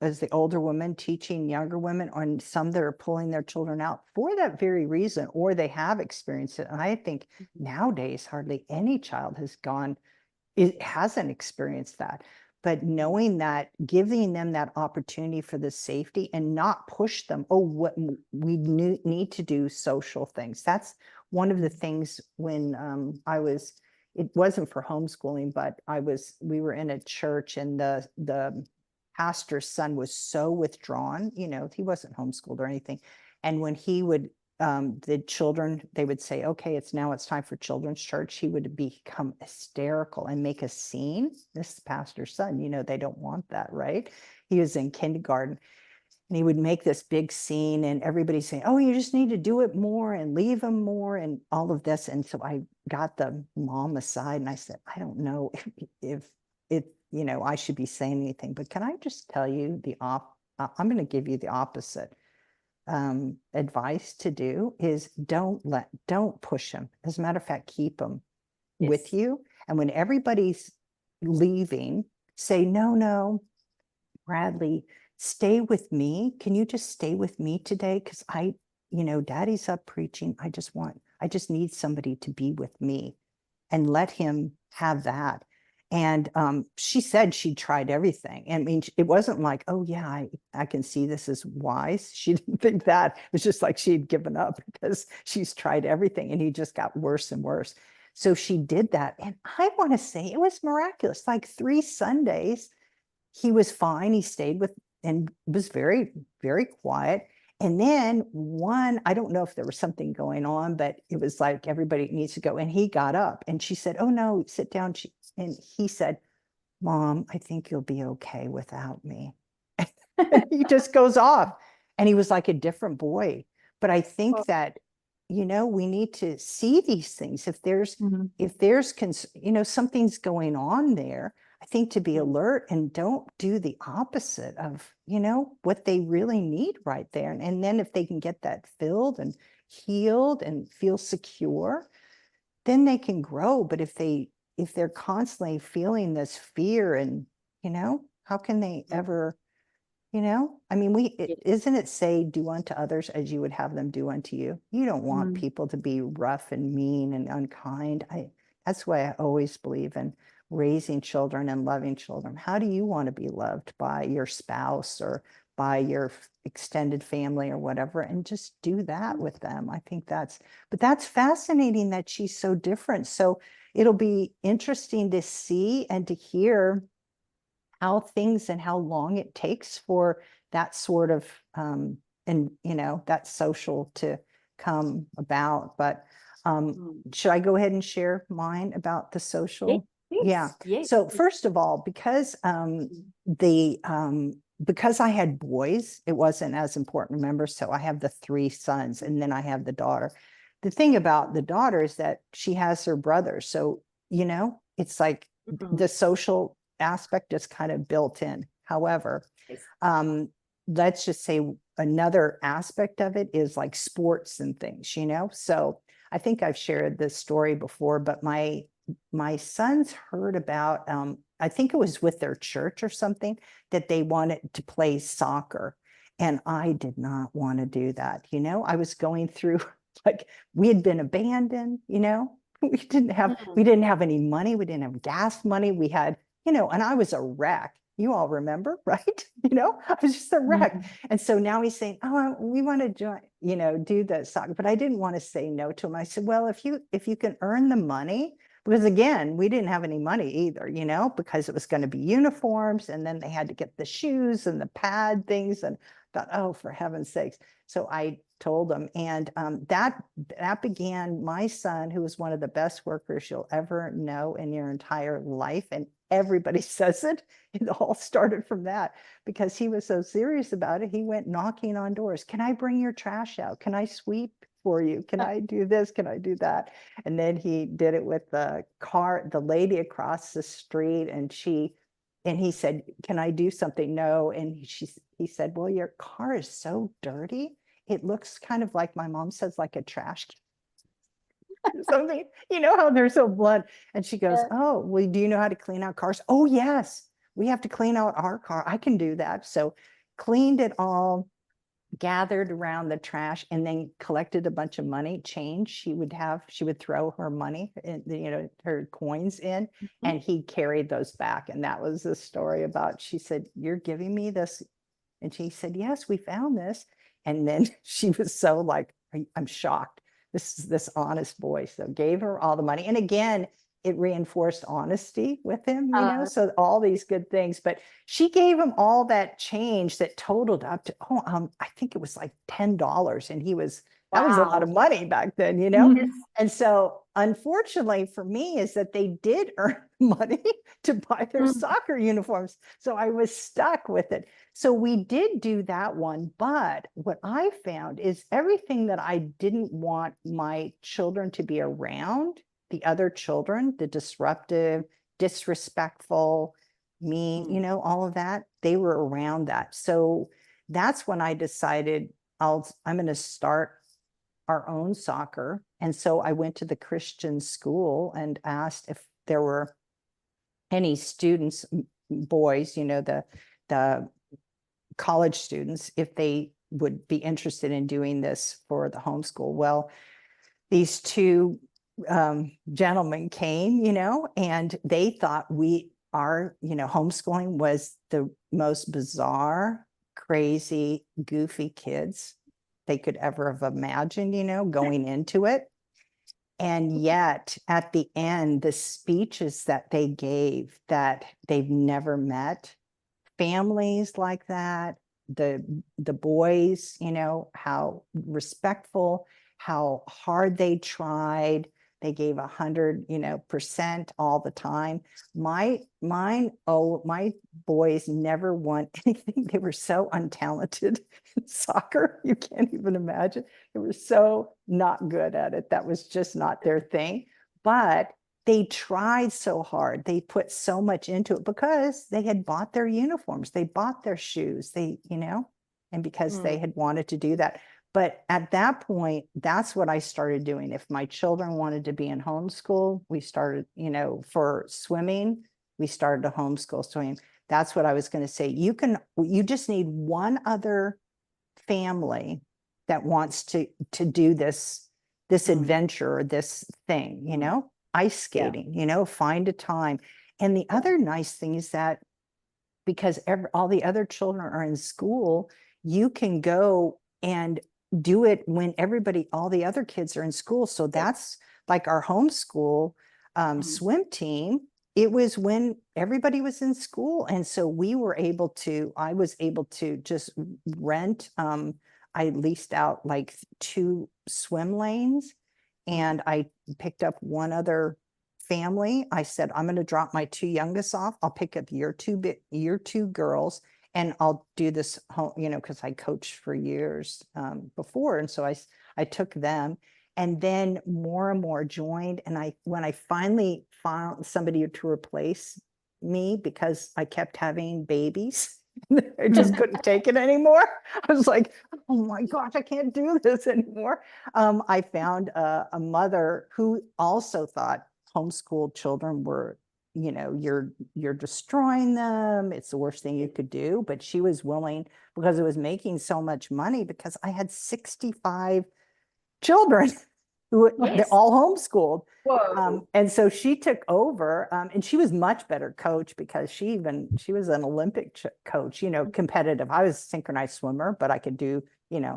as the older women teaching younger women, on some that are pulling their children out for that very reason, or they have experienced it. And I think nowadays hardly any child hasn't experienced that. But knowing that, giving them that opportunity for the safety and not push them, what we need to do social things. That's one of the things when it wasn't for homeschooling, but we were in a church, and the pastor's son was so withdrawn, he wasn't homeschooled or anything. And when he would the children, they would say, okay, it's time for children's church. He would become hysterical and make a scene. This pastor's son, they don't want that, right? He was in kindergarten, and he would make this big scene, and everybody's saying, oh, you just need to do it more and leave him more and all of this. And so I got the mom aside and I said, I don't know if I should be saying anything, but can I just tell you I'm going to give you the opposite advice to do is don't push him. As a matter of fact, keep him with you. And when everybody's leaving, say, no, Bradley, stay with me. Can you just stay with me today? Because Daddy's up preaching. I just need somebody to be with me, and let him have that. And she said she tried everything. I mean, it wasn't like, oh yeah, I can see this is wise. She didn't think that. It was just like she'd given up because she's tried everything, and he just got worse and worse. So she did that. And I want to say it was miraculous. Like 3 Sundays, he was fine. He stayed with and was very, very quiet. And then I don't know if there was something going on, but it was like everybody needs to go. And he got up, and she said, oh no, sit down. And he said, Mom, I think you'll be okay without me. And he just goes off, and he was like a different boy. But I think that, we need to see these things. If there's something's going on there, I think to be alert and don't do the opposite of, what they really need right there. And then if they can get that filled and healed and feel secure, then they can grow. But if they're constantly feeling this fear, and, how can they ever, I mean, isn't it say, do unto others as you would have them do unto you? You don't want people to be rough and mean and unkind. That's why I always believe in raising children and loving children. How do you want to be loved by your spouse or by your extended family or whatever? And just do that with them. I think that's fascinating that she's so different. So it'll be interesting to see and to hear how things and how long it takes for that sort of that social to come about. But should I go ahead and share mine about the social? Yeah. So first of all, because because I had boys, it wasn't as important, remember? So I have the 3 sons, and then I have the daughter. The thing about the daughter is that she has her brother. So, it's like the social aspect is kind of built in. However, let's just say another aspect of it is like sports and things, So I think I've shared this story before, but my sons heard about, I think it was with their church or something, that they wanted to play soccer. And I did not want to do that. I was going through, like, we had been abandoned, we didn't have any money. We didn't have gas money. We had, and I was a wreck. You all remember, right? I was just a wreck. And so now he's saying, oh, we want to join, do the soccer. But I didn't want to say no to him. I said, well, if you can earn the money, because again, we didn't have any money either, because it was going to be uniforms, and then they had to get the shoes and the pad things, and thought, oh, for heaven's sakes. So I told him, and that began my son, who was one of the best workers you'll ever know in your entire life. And everybody says it. It all started from that, because he was so serious about it. He went knocking on doors. Can I bring your trash out? Can I sweep for you? Can I do this? Can I do that? And then he did it with the lady across the street, and he said, can I do something? No. And he said, well, your car is so dirty. It looks kind of like, my mom says, like a trash can. Something, how they're so blunt. And she goes, oh, well, do you know how to clean out cars? Oh, yes, we have to clean out our car. I can do that. So cleaned it all, gathered around the trash, and then collected a bunch of money, change. She would throw her money, her coins in, and he carried those back. And that was the story about, she said, you're giving me this? And she said, yes, we found this. And then she was so like, I'm shocked. This is this honest boy. So gave her all the money. And again, it reinforced honesty with him, so all these good things. But she gave him all that change that totaled up to, I think it was like $10. And that was a lot of money back then, Yes. And so unfortunately for me is that they did earn money to buy their soccer uniforms. So I was stuck with it. So we did do that one. But what I found is everything that I didn't want my children to be around, the other children, the disruptive, disrespectful, mean, all of that, they were around that. So that's when I decided I'm going to start our own soccer. And so I went to the Christian school and asked if there were any students, boys, the college students, if they would be interested in doing this for the homeschool. Well, these two gentlemen came, and they thought homeschooling was the most bizarre, crazy, goofy kids they could ever have imagined, going into it. And yet at the end, the speeches that they gave, that they've never met families like that, the boys, how respectful, how hard they tried. They gave 100%, all the time. My boys never won anything. They were so untalented in soccer. You can't even imagine. They were so not good at it. That was just not their thing. But they tried so hard. They put so much into it because they had bought their uniforms. They bought their shoes, and because they had wanted to do that. But at that point, that's what I started doing. If my children wanted to be in homeschool, we started, for swimming, we started a homeschool swimming. That's what I was going to say. You just need one other family that wants to do this adventure, this thing, ice skating, find a time. And the other nice thing is that because all the other children are in school, you can go and do it when all the other kids are in school. So that's like our homeschool swim team. It was when everybody was in school. And so I was able to just rent, I leased out like 2 swim lanes, and I picked up one other family. I said, I'm going to drop my 2 youngest off. I'll pick up your two girls, and I'll do this home, because I coached for years before. And so I took them, and then more and more joined. And when I finally found somebody to replace me, because I kept having babies, I just couldn't take it anymore. I was like, oh my gosh, I can't do this anymore. I found a mother who also thought homeschooled children were, you're destroying them. It's the worst thing you could do. But she was willing, because it was making so much money, because I had 65 children. they're Yes. all homeschooled. Whoa. And so she took over, and she was much better coach because she was an Olympic coach, competitive. I was a synchronized swimmer, but I could do,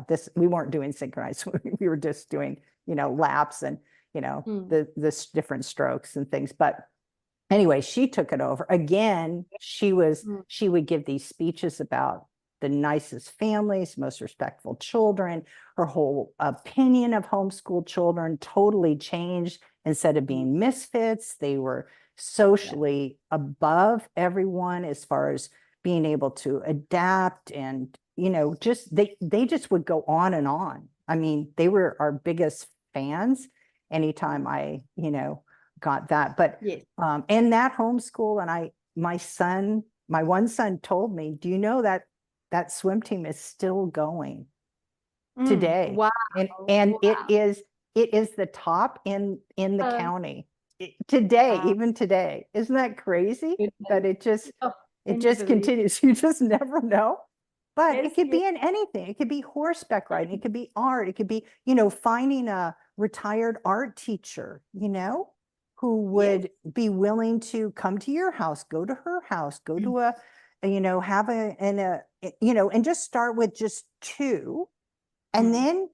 this. We weren't doing synchronized swimming. We were just doing, laps and, the different strokes and things. But anyway, she took it over. Again, she would give these speeches about the nicest families, most respectful children. Her whole opinion of homeschooled children totally changed. Instead of being misfits, they were socially above everyone as far as being able to adapt and, just they just would go on and on. I mean, they were our biggest fans anytime I, got that. But Yes. in that homeschool, and my one son told me, do you know that swim team is still going today? Wow. And Wow. it is the top in the county today, even today. Isn't that crazy? That it just continues. You just never know. But it could be in anything. It could be horseback riding. It could be art. It could be, finding a retired art teacher, who would be willing to come to your house, go to her house, go to have and just start with just two. And then,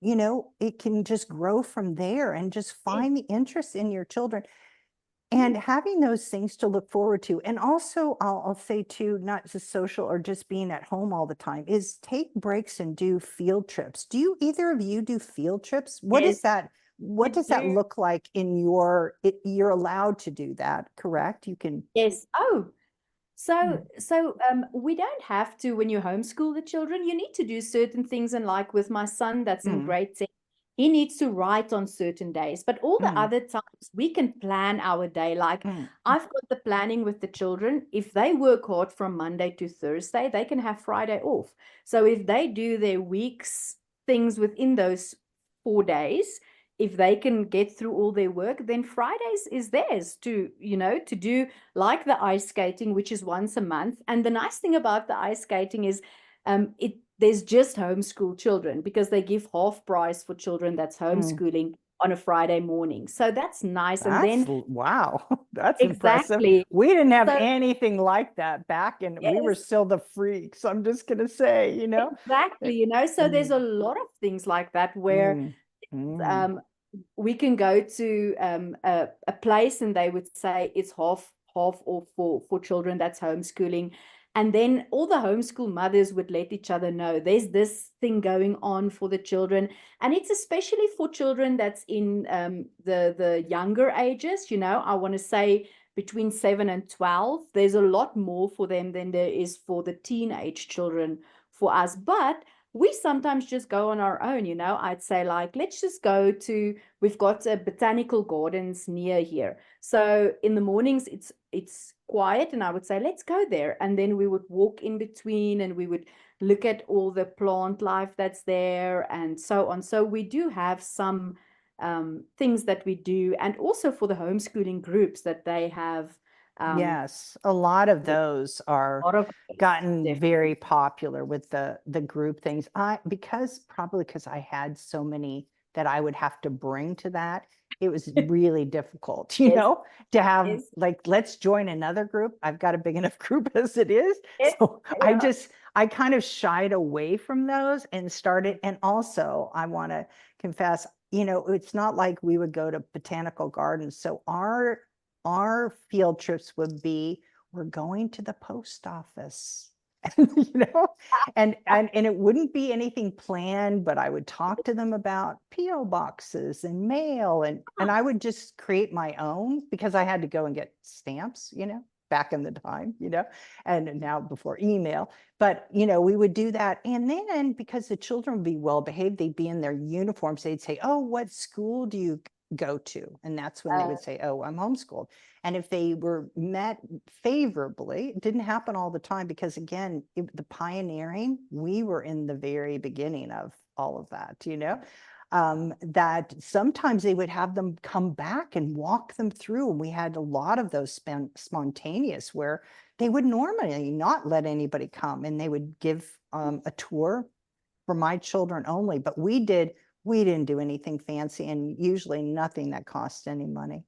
it can just grow from there and just find the interest in your children and having those things to look forward to. And also, I'll say too, not just social or just being at home all the time, is take breaks and do field trips. Do either of you do field trips? What is that? What does that look like in you're allowed to do that, correct? You can. Yes. Oh, so we don't have to, when you homeschool the children, you need to do certain things. And like with my son that's in grade 10, he needs to write on certain days. But all the other times we can plan our day. Like I've got the planning with the children. If they work hard from Monday to Thursday, they can have Friday off. So if they do their week's things within those 4 days, if they can get through all their work, then Fridays is theirs to, to do, like the ice skating, which is once a month. And the nice thing about the ice skating is there's just homeschool children, because they give half price for children that's homeschooling on a Friday morning. So that's nice. And then wow, that's impressive. exactly. We didn't have anything like that back, and we were Yes. still the freaks. I'm just gonna say, Exactly, so there's a lot of things like that where we can go to a place and they would say it's half off for children that's homeschooling. And then all the homeschool mothers would let each other know there's this thing going on for the children. And it's especially for children that's in the younger ages. I want to say between 7 and 12. There's a lot more for them than there is for the teenage children for us. But we sometimes just go on our own. I'd say, like, let's just go to, we've got a botanical gardens near here. So in the mornings, it's quiet, and I would say, let's go there. And then we would walk in between and we would look at all the plant life that's there and so on. So we do have some things that we do, and also for the homeschooling groups that they have. Yes, a lot of those are gotten very popular with the group things. Probably because I had so many that I would have to bring to that. It was really difficult, to have like, let's join another group. I've got a big enough group as it is. So I kind of shied away from those and started. And also, I want to confess, it's not like we would go to botanical gardens. So our field trips would be, we're going to the post office, and it wouldn't be anything planned, but I would talk to them about PO boxes and mail, and I would just create my own, because I had to go and get stamps, back in the time, and now before email. But, we would do that. And then, because the children would be well behaved, they'd be in their uniforms, they'd say, oh, what school do you go to? And that's when they would say, oh, I'm homeschooled. And if they were met favorably, it didn't happen all the time, because again, the pioneering, we were in the very beginning of all of that, that sometimes they would have them come back and walk them through. And we had a lot of those spontaneous, where they would normally not let anybody come, and they would give a tour for my children only. But we did we didn't do anything fancy, and usually nothing that cost any money.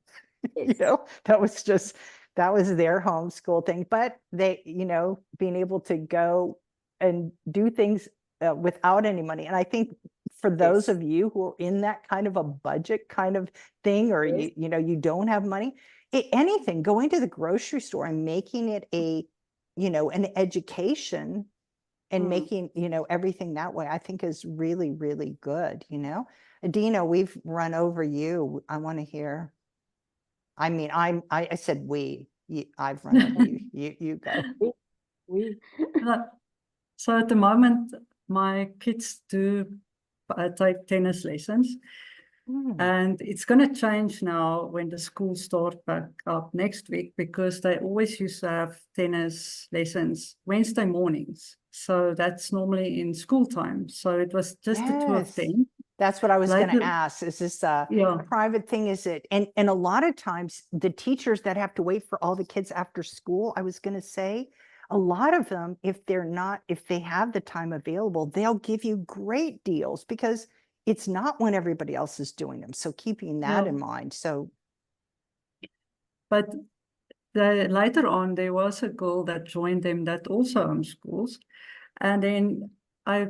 Yes. That was their homeschool thing. But they, being able to go and do things without any money. And I think for those Yes. of you who are in that kind of a budget kind of thing, or Yes. you don't have money, anything, going to the grocery store and making it an education, and making, everything that way, I think is really, really good, Adina, we've run over you. I want to hear. I mean, I said I've run over you. You go. We. So at the moment, my kids do take tennis lessons. And it's going to change now when the schools start back up next week, because they always used to have tennis lessons Wednesday mornings. So that's normally in school time. So it was just the two of Yes. them. That's what I was going to Later- ask. Is this a Yeah. private thing? Is it? And a lot of times the teachers that have to wait for all the kids after school, I was going to say, a lot of them, if they have the time available, they'll give you great deals, because it's not when everybody else is doing them. So keeping that Yeah. in mind. So, But later on, there was a girl that joined them that also homeschools. And then I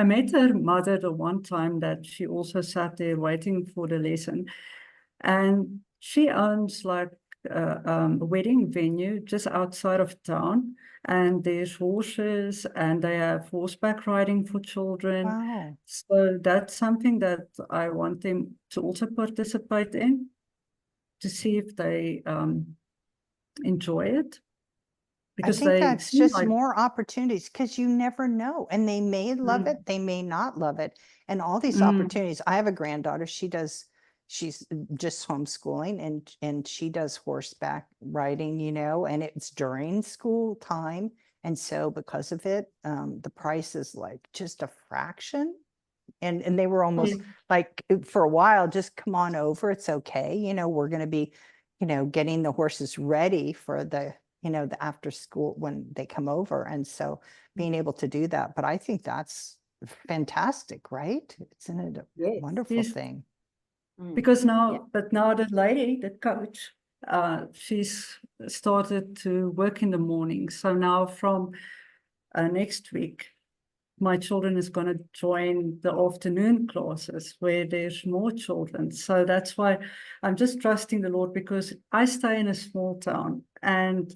met her mother the one time that she also sat there waiting for the lesson. And she owns like a wedding venue just outside of town. And there's horses, and they have horseback riding for children. wow. So that's something that I want them to also participate in, to see if they enjoy it. I Because think they that's seem just like, more opportunities, because you never know. And they may love Mm. it, they may not love it. And all these Mm. opportunities. I have a granddaughter, she's just homeschooling, and she does horseback riding, and it's during school time. And so because of it, the price is like just a fraction. And they were almost like, for a while, just come on over, it's okay. We're going to be, getting the horses ready for the after school when they come over. And so being able to do that, but I think that's fantastic, right? Isn't it a Yes. wonderful Yes. thing? Because now, Yeah. but now the lady, the coach, she's started to work in the morning. So now from next week, my children is going to join the afternoon classes where there's more children. So that's why I'm just trusting the Lord, because I stay in a small town, and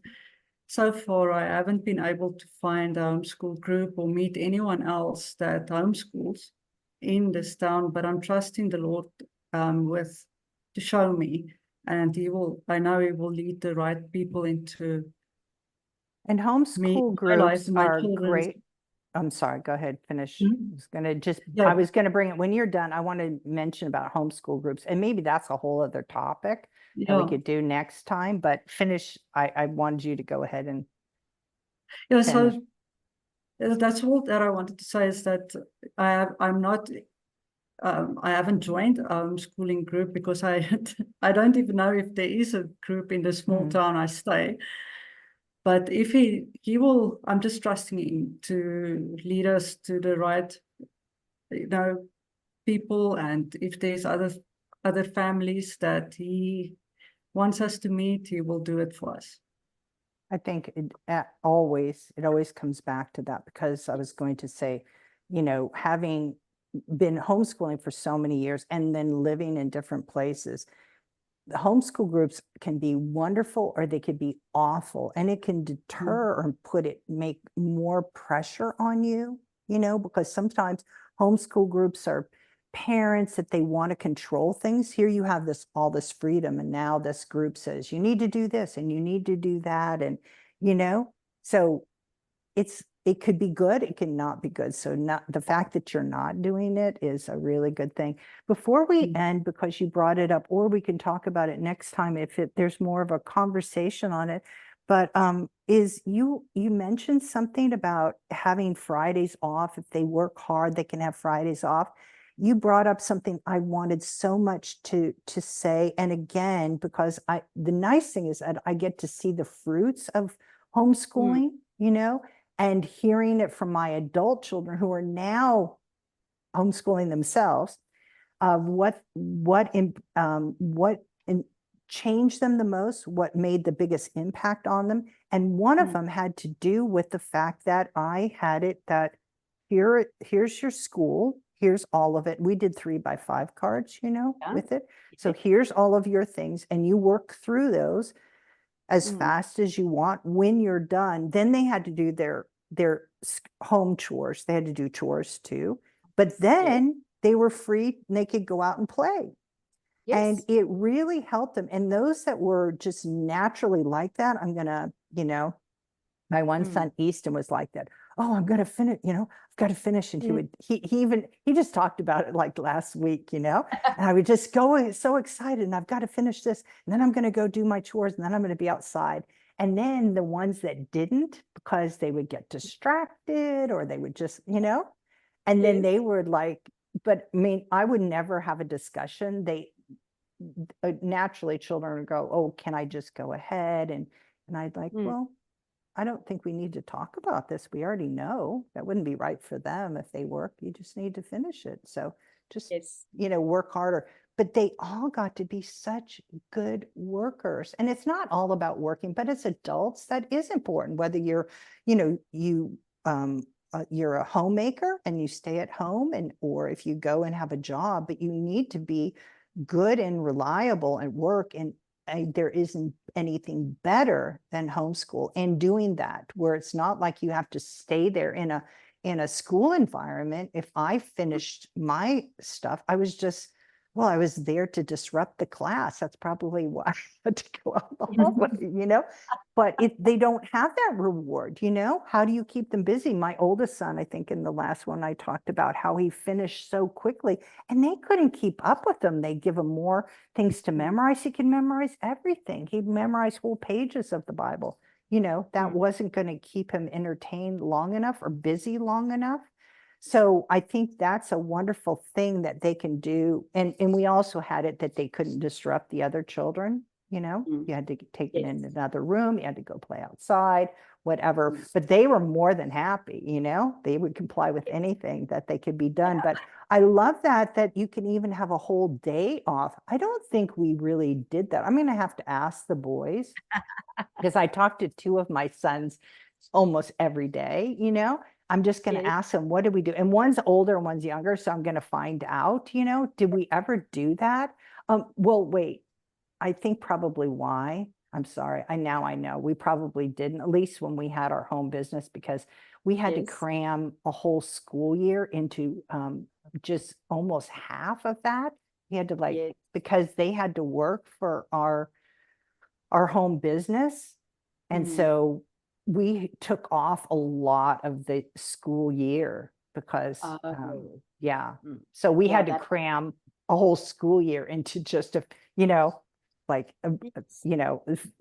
so far I haven't been able to find a homeschool group or meet anyone else that homeschools in this town. But I'm trusting the Lord to show me, and I know He will lead the right people into And homeschool my life groups and my are children's. great. I'm sorry, go ahead, finish. Mhm. I Yeah. was gonna bring it, when you're done, I want to mention about homeschool groups, and maybe that's a whole other topic that we Yeah. could do next time, but finish. I wanted you to go ahead and Yeah, finish. so that's all that I wanted to say, is that I'm not I haven't joined a homeschooling group, because I don't even know if there is a group in the small town I stay. But if he will, I'm just trusting him to lead us to the right, people, and if there's other families that he wants us to meet, he will do it for us. I think it always comes back to that, because I was going to say, having been homeschooling for so many years and then living in different places, the homeschool groups can be wonderful or they could be awful, and it can deter or make more pressure on you, because sometimes homeschool groups are parents that they want to control things. Here you have all this freedom, and now this group says you need to do this and you need to do that, and so it could be good, it can not be good. So the fact that you're not doing it is a really good thing. Before we end, because you brought it up, or we can talk about it next time if there's more of a conversation on it, but you mentioned something about having Fridays off. If they work hard, they can have Fridays off. You brought up something I wanted so much to say, and again, because the nice thing is that I get to see the fruits of homeschooling, and hearing it from my adult children who are now homeschooling themselves, of what changed them the most, what made the biggest impact on them. And one of them had to do with the fact that I had it that here's your school, here's all of it. We did 3x5 cards, with it. So here's all of your things, and you work through those as fast as you want. When you're done, then they had to do their home chores. They had to do chores too. But then they were free and they could go out and play. And it really helped them. And those that were just naturally like that, I'm going to, my one son, Easton, was like that. Oh, I'm going to finish, I've got to finish. And he just talked about it like last week, and I would just go so excited, and I've got to finish this. And then I'm going to go do my chores, and then I'm going to be outside. And then the ones that didn't, because they would get distracted, or they would just, and then they were like, but I mean, I would never have a discussion. Naturally children would go, oh, can I just go ahead? And I'd like, well, I don't think we need to talk about this. We already know that wouldn't be right for them if they work. You just need to finish it. So just, work harder. But they all got to be such good workers. And it's not all about working, but as adults, that is important. Whether you're, you're a homemaker and you stay at home, or if you go and have a job, but you need to be good and reliable at work. And there isn't anything better than homeschool and doing that, where it's not like you have to stay there in a school environment. If I finished my stuff, I was there to disrupt the class. That's probably why I had to go out the hallway, but they don't have that reward, How do you keep them busy? My oldest son, I think in the last one, I talked about how he finished so quickly, and they couldn't keep up with him. They give him more things to memorize. He can memorize everything. He'd memorize whole pages of the Bible. That wasn't going to keep him entertained long enough or busy long enough. So I think that's a wonderful thing that they can do. And we also had it that they couldn't disrupt the other children. You had to take it in another room. You had to go play outside, whatever. But they were more than happy, they would comply with anything that they could be done. But I love that you can even have a whole day off. I don't think we really did that. I'm going to have to ask the boys, because I talked to two of my sons almost every day, I'm just going to ask them, what did we do? And one's older and one's younger. So I'm going to find out, did we ever do that? Well, wait, I think probably why. I'm sorry. I know we probably didn't, at least when we had our home business, because we had to cram a whole school year into just almost half of that. We had to because they had to work for our home business. And so we took off a lot of the school year because, so we had to cram a whole school year into just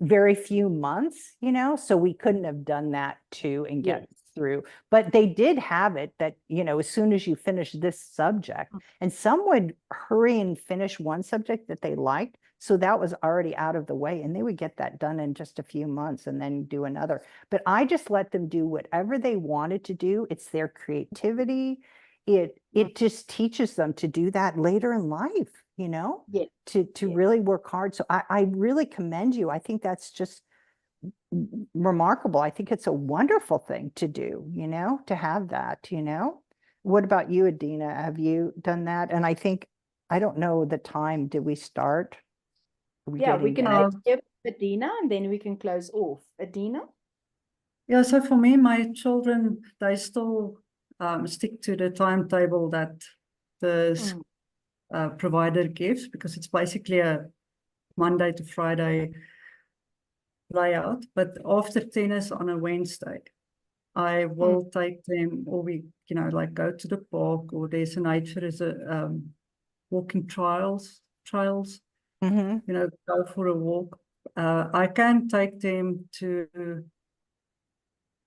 very few months, so we couldn't have done that too and get through. But they did have it that, as soon as you finish this subject, and some would hurry and finish one subject that they liked. So that was already out of the way, and they would get that done in just a few months and then do another. But I just let them do whatever they wanted to do. It's their creativity. It just teaches them to do that later in life, to really work hard. So I really commend you. I think that's just remarkable. I think it's a wonderful thing to do, to have that, What about you, Adina? Have you done that? And I don't know the time. Did we start? We can give Adina and then we can close off. Adina? Yeah, so for me, my children, they still stick to the timetable that the provider gives, because it's basically a Monday to Friday layout. But after tennis on a Wednesday, I will take them, or we, go to the park, or there's a nature, is a walking trails, go for a walk. I can take them to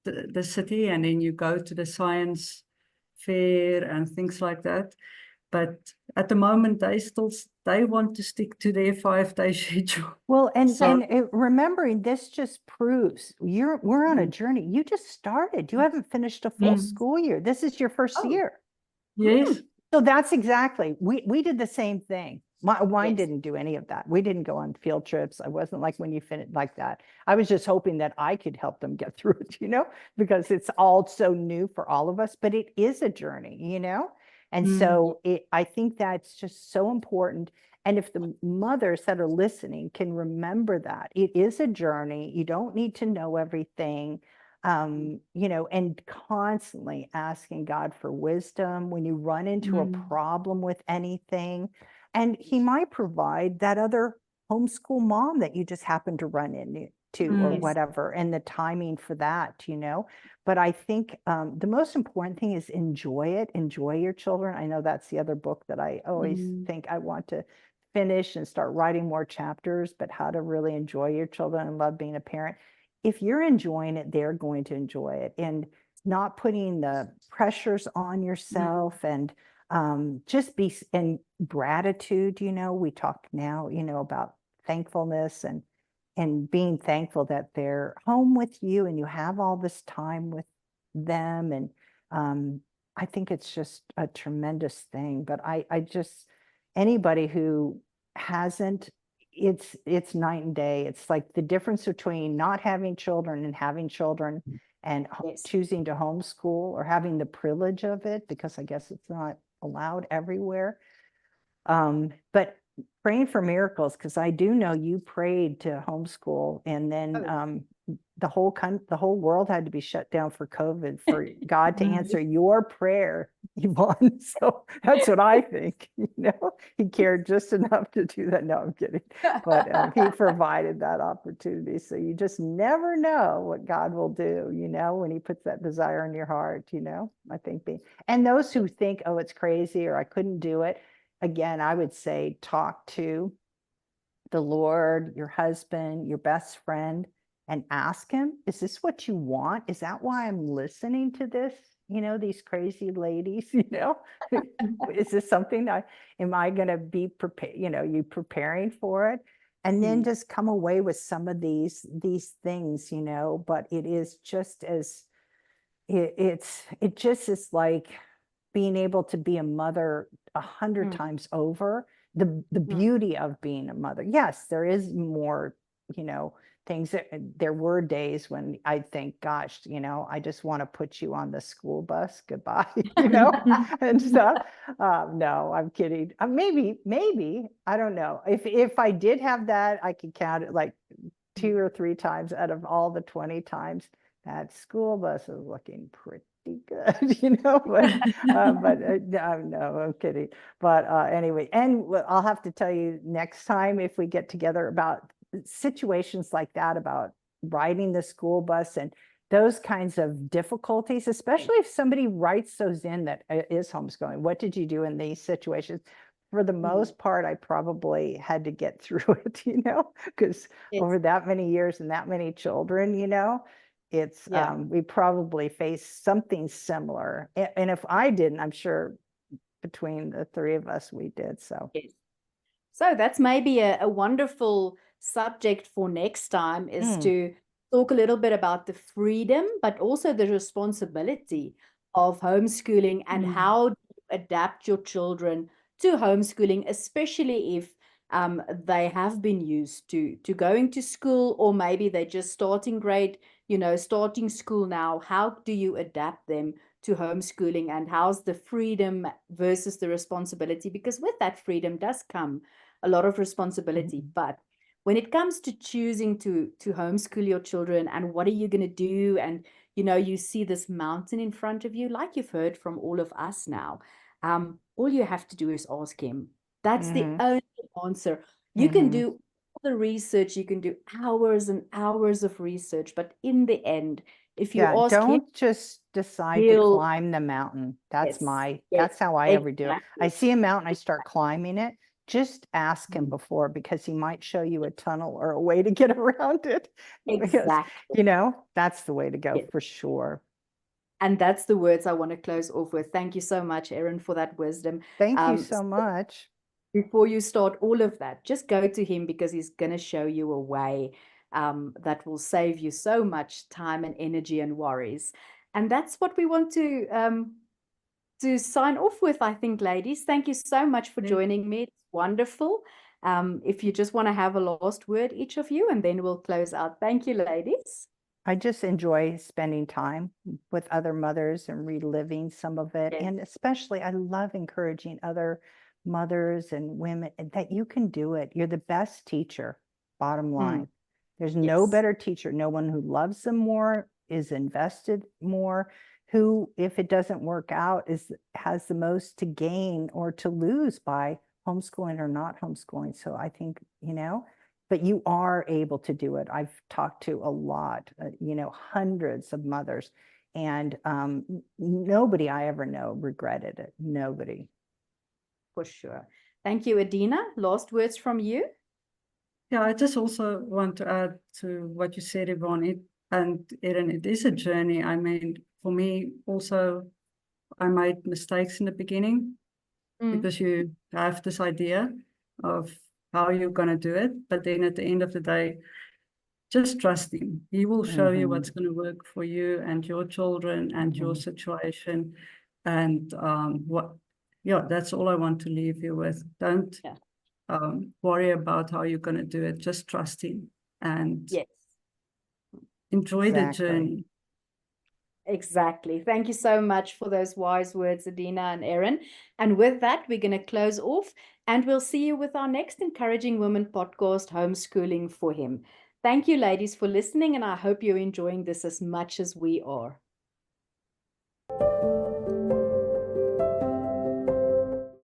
the city, and then you go to the science fair and things like that. But at the moment, they want to stick to their 5-day schedule. Well, and remembering this just proves we're on a journey. You just started. You haven't finished a full school year. This is your first year. Yes. So that's exactly, we did the same thing. Mine Yes. didn't do any of that. We didn't go on field trips. I wasn't like when you finished like that. I was just hoping that I could help them get through it, because it's all so new for all of us, but it is a journey. And so I think that's just so important. And if the mothers that are listening can remember that it is a journey, you don't need to know everything. And constantly asking God for wisdom when you run into a problem with anything. And he might provide that other homeschool mom that you just happen to run into or Yes. whatever, and the timing for that. But I think the most important thing is enjoy it, enjoy your children. I know that's the other book that I always think I want to finish and start writing more chapters, but how to really enjoy your children and love being a parent. If you're enjoying it, they're going to enjoy it, and not putting the pressures on yourself, and just be in gratitude. We talk now, about thankfulness, and being thankful that they're home with you and you have all this time with them. And I think it's just a tremendous thing. But I just, anybody who hasn't, it's night and day. It's like the difference between not having children and having children, and Yes. choosing to homeschool or having the privilege of it, because I guess it's not allowed everywhere. But praying for miracles, because I do know you prayed to homeschool, and then the whole world had to be shut down for COVID for God to answer your prayer, Yvonne. So that's what I think. He cared just enough to do that. No, I'm kidding. But he provided that opportunity. So you just never know what God will do, when he puts that desire in your heart. I think and those who think, oh, it's crazy, or I couldn't do it. Again, I would say talk to the Lord, your husband, your best friend, and ask him, is this what you want? Is that why I'm listening to this? These crazy ladies, is this something am I going to be prepared? You preparing for it? And then just come away with some of these things, but it is just as, it just is like being able to be a mother 100 times over. The beauty of being a mother. Yes, there is more, things that there were days when I think, gosh, I just want to put you on the school bus. Goodbye, and stuff. No, I'm kidding. Maybe, I don't know. If I did have that, I could count it like 2 or 3 times out of all the 20 times that school bus is looking pretty good, but no, I'm kidding. But anyway, and I'll have to tell you next time if we get together about situations like that, about riding the school bus and those kinds of difficulties, especially if somebody writes those in that is homeschooling. What did you do in these situations? For the most part, I probably had to get through it, because over that many years and that many children, it's we probably faced something similar. And if I didn't, I'm sure between the 3 of us, we did. So Yes. So that's maybe a wonderful subject for next time, is to talk a little bit about the freedom, but also the responsibility of homeschooling, and how to adapt your children to homeschooling, especially if they have been used to going to school, or maybe they're just starting starting school now. How do you adapt them to homeschooling, and how's the freedom versus the responsibility? Because with that freedom does come a lot of responsibility. But when it comes to choosing to homeschool your children, and what are you going to do, and you see this mountain in front of you, like you've heard from all of us now, all you have to do is ask him. That's the only answer. You can do all the research, you can do hours and hours of research, but in the end, if you ask him, don't just decide to climb the mountain. That's how I ever do it. I see a mountain, I start climbing it. Just ask him before, because he might show you a tunnel or a way to get around it. Exactly. That's the way to go for sure. And that's the words I want to close off with. Thank you so much, Erin, for that wisdom. Thank you so much. Before you start all of that, just go to him, because he's going to show you a way that will save you so much time and energy and worries. And that's what we want to to sign off with, I think, ladies. Thank you so much for Yeah. joining me. It's wonderful. If you just want to have a last word, each of you, and then we'll close out. Thank you, ladies. I just enjoy spending time with other mothers and reliving some of it. Yes. And especially, I love encouraging other mothers and women that you can do it. You're the best teacher, bottom line. There's no Yes. better teacher, no one who loves them more, is invested more, who, if it doesn't work out, has the most to gain or to lose by homeschooling or not homeschooling. So I think, but you are able to do it. I've talked to a lot, hundreds of mothers, and nobody I ever know regretted it. Nobody. For sure. Thank you, Adina. Last words from you? Yeah, I just also want to add to what you said, Yvonne, and Erin, it is a journey. I mean, for me also, I made mistakes in the beginning because you have this idea of how you're going to do it. But then at the end of the day, just trust him. He will show you what's going to work for you and your children and your situation. And that's all I want to leave you with. Don't worry about how you're going to do it. Just trust him and enjoy the journey. Exactly. Thank you so much for those wise words, Adina and Erin. And with that, we're going to close off, and we'll see you with our next Encouraging Women podcast, Homeschooling for Him. Thank you, ladies, for listening, and I hope you're enjoying this as much as we are.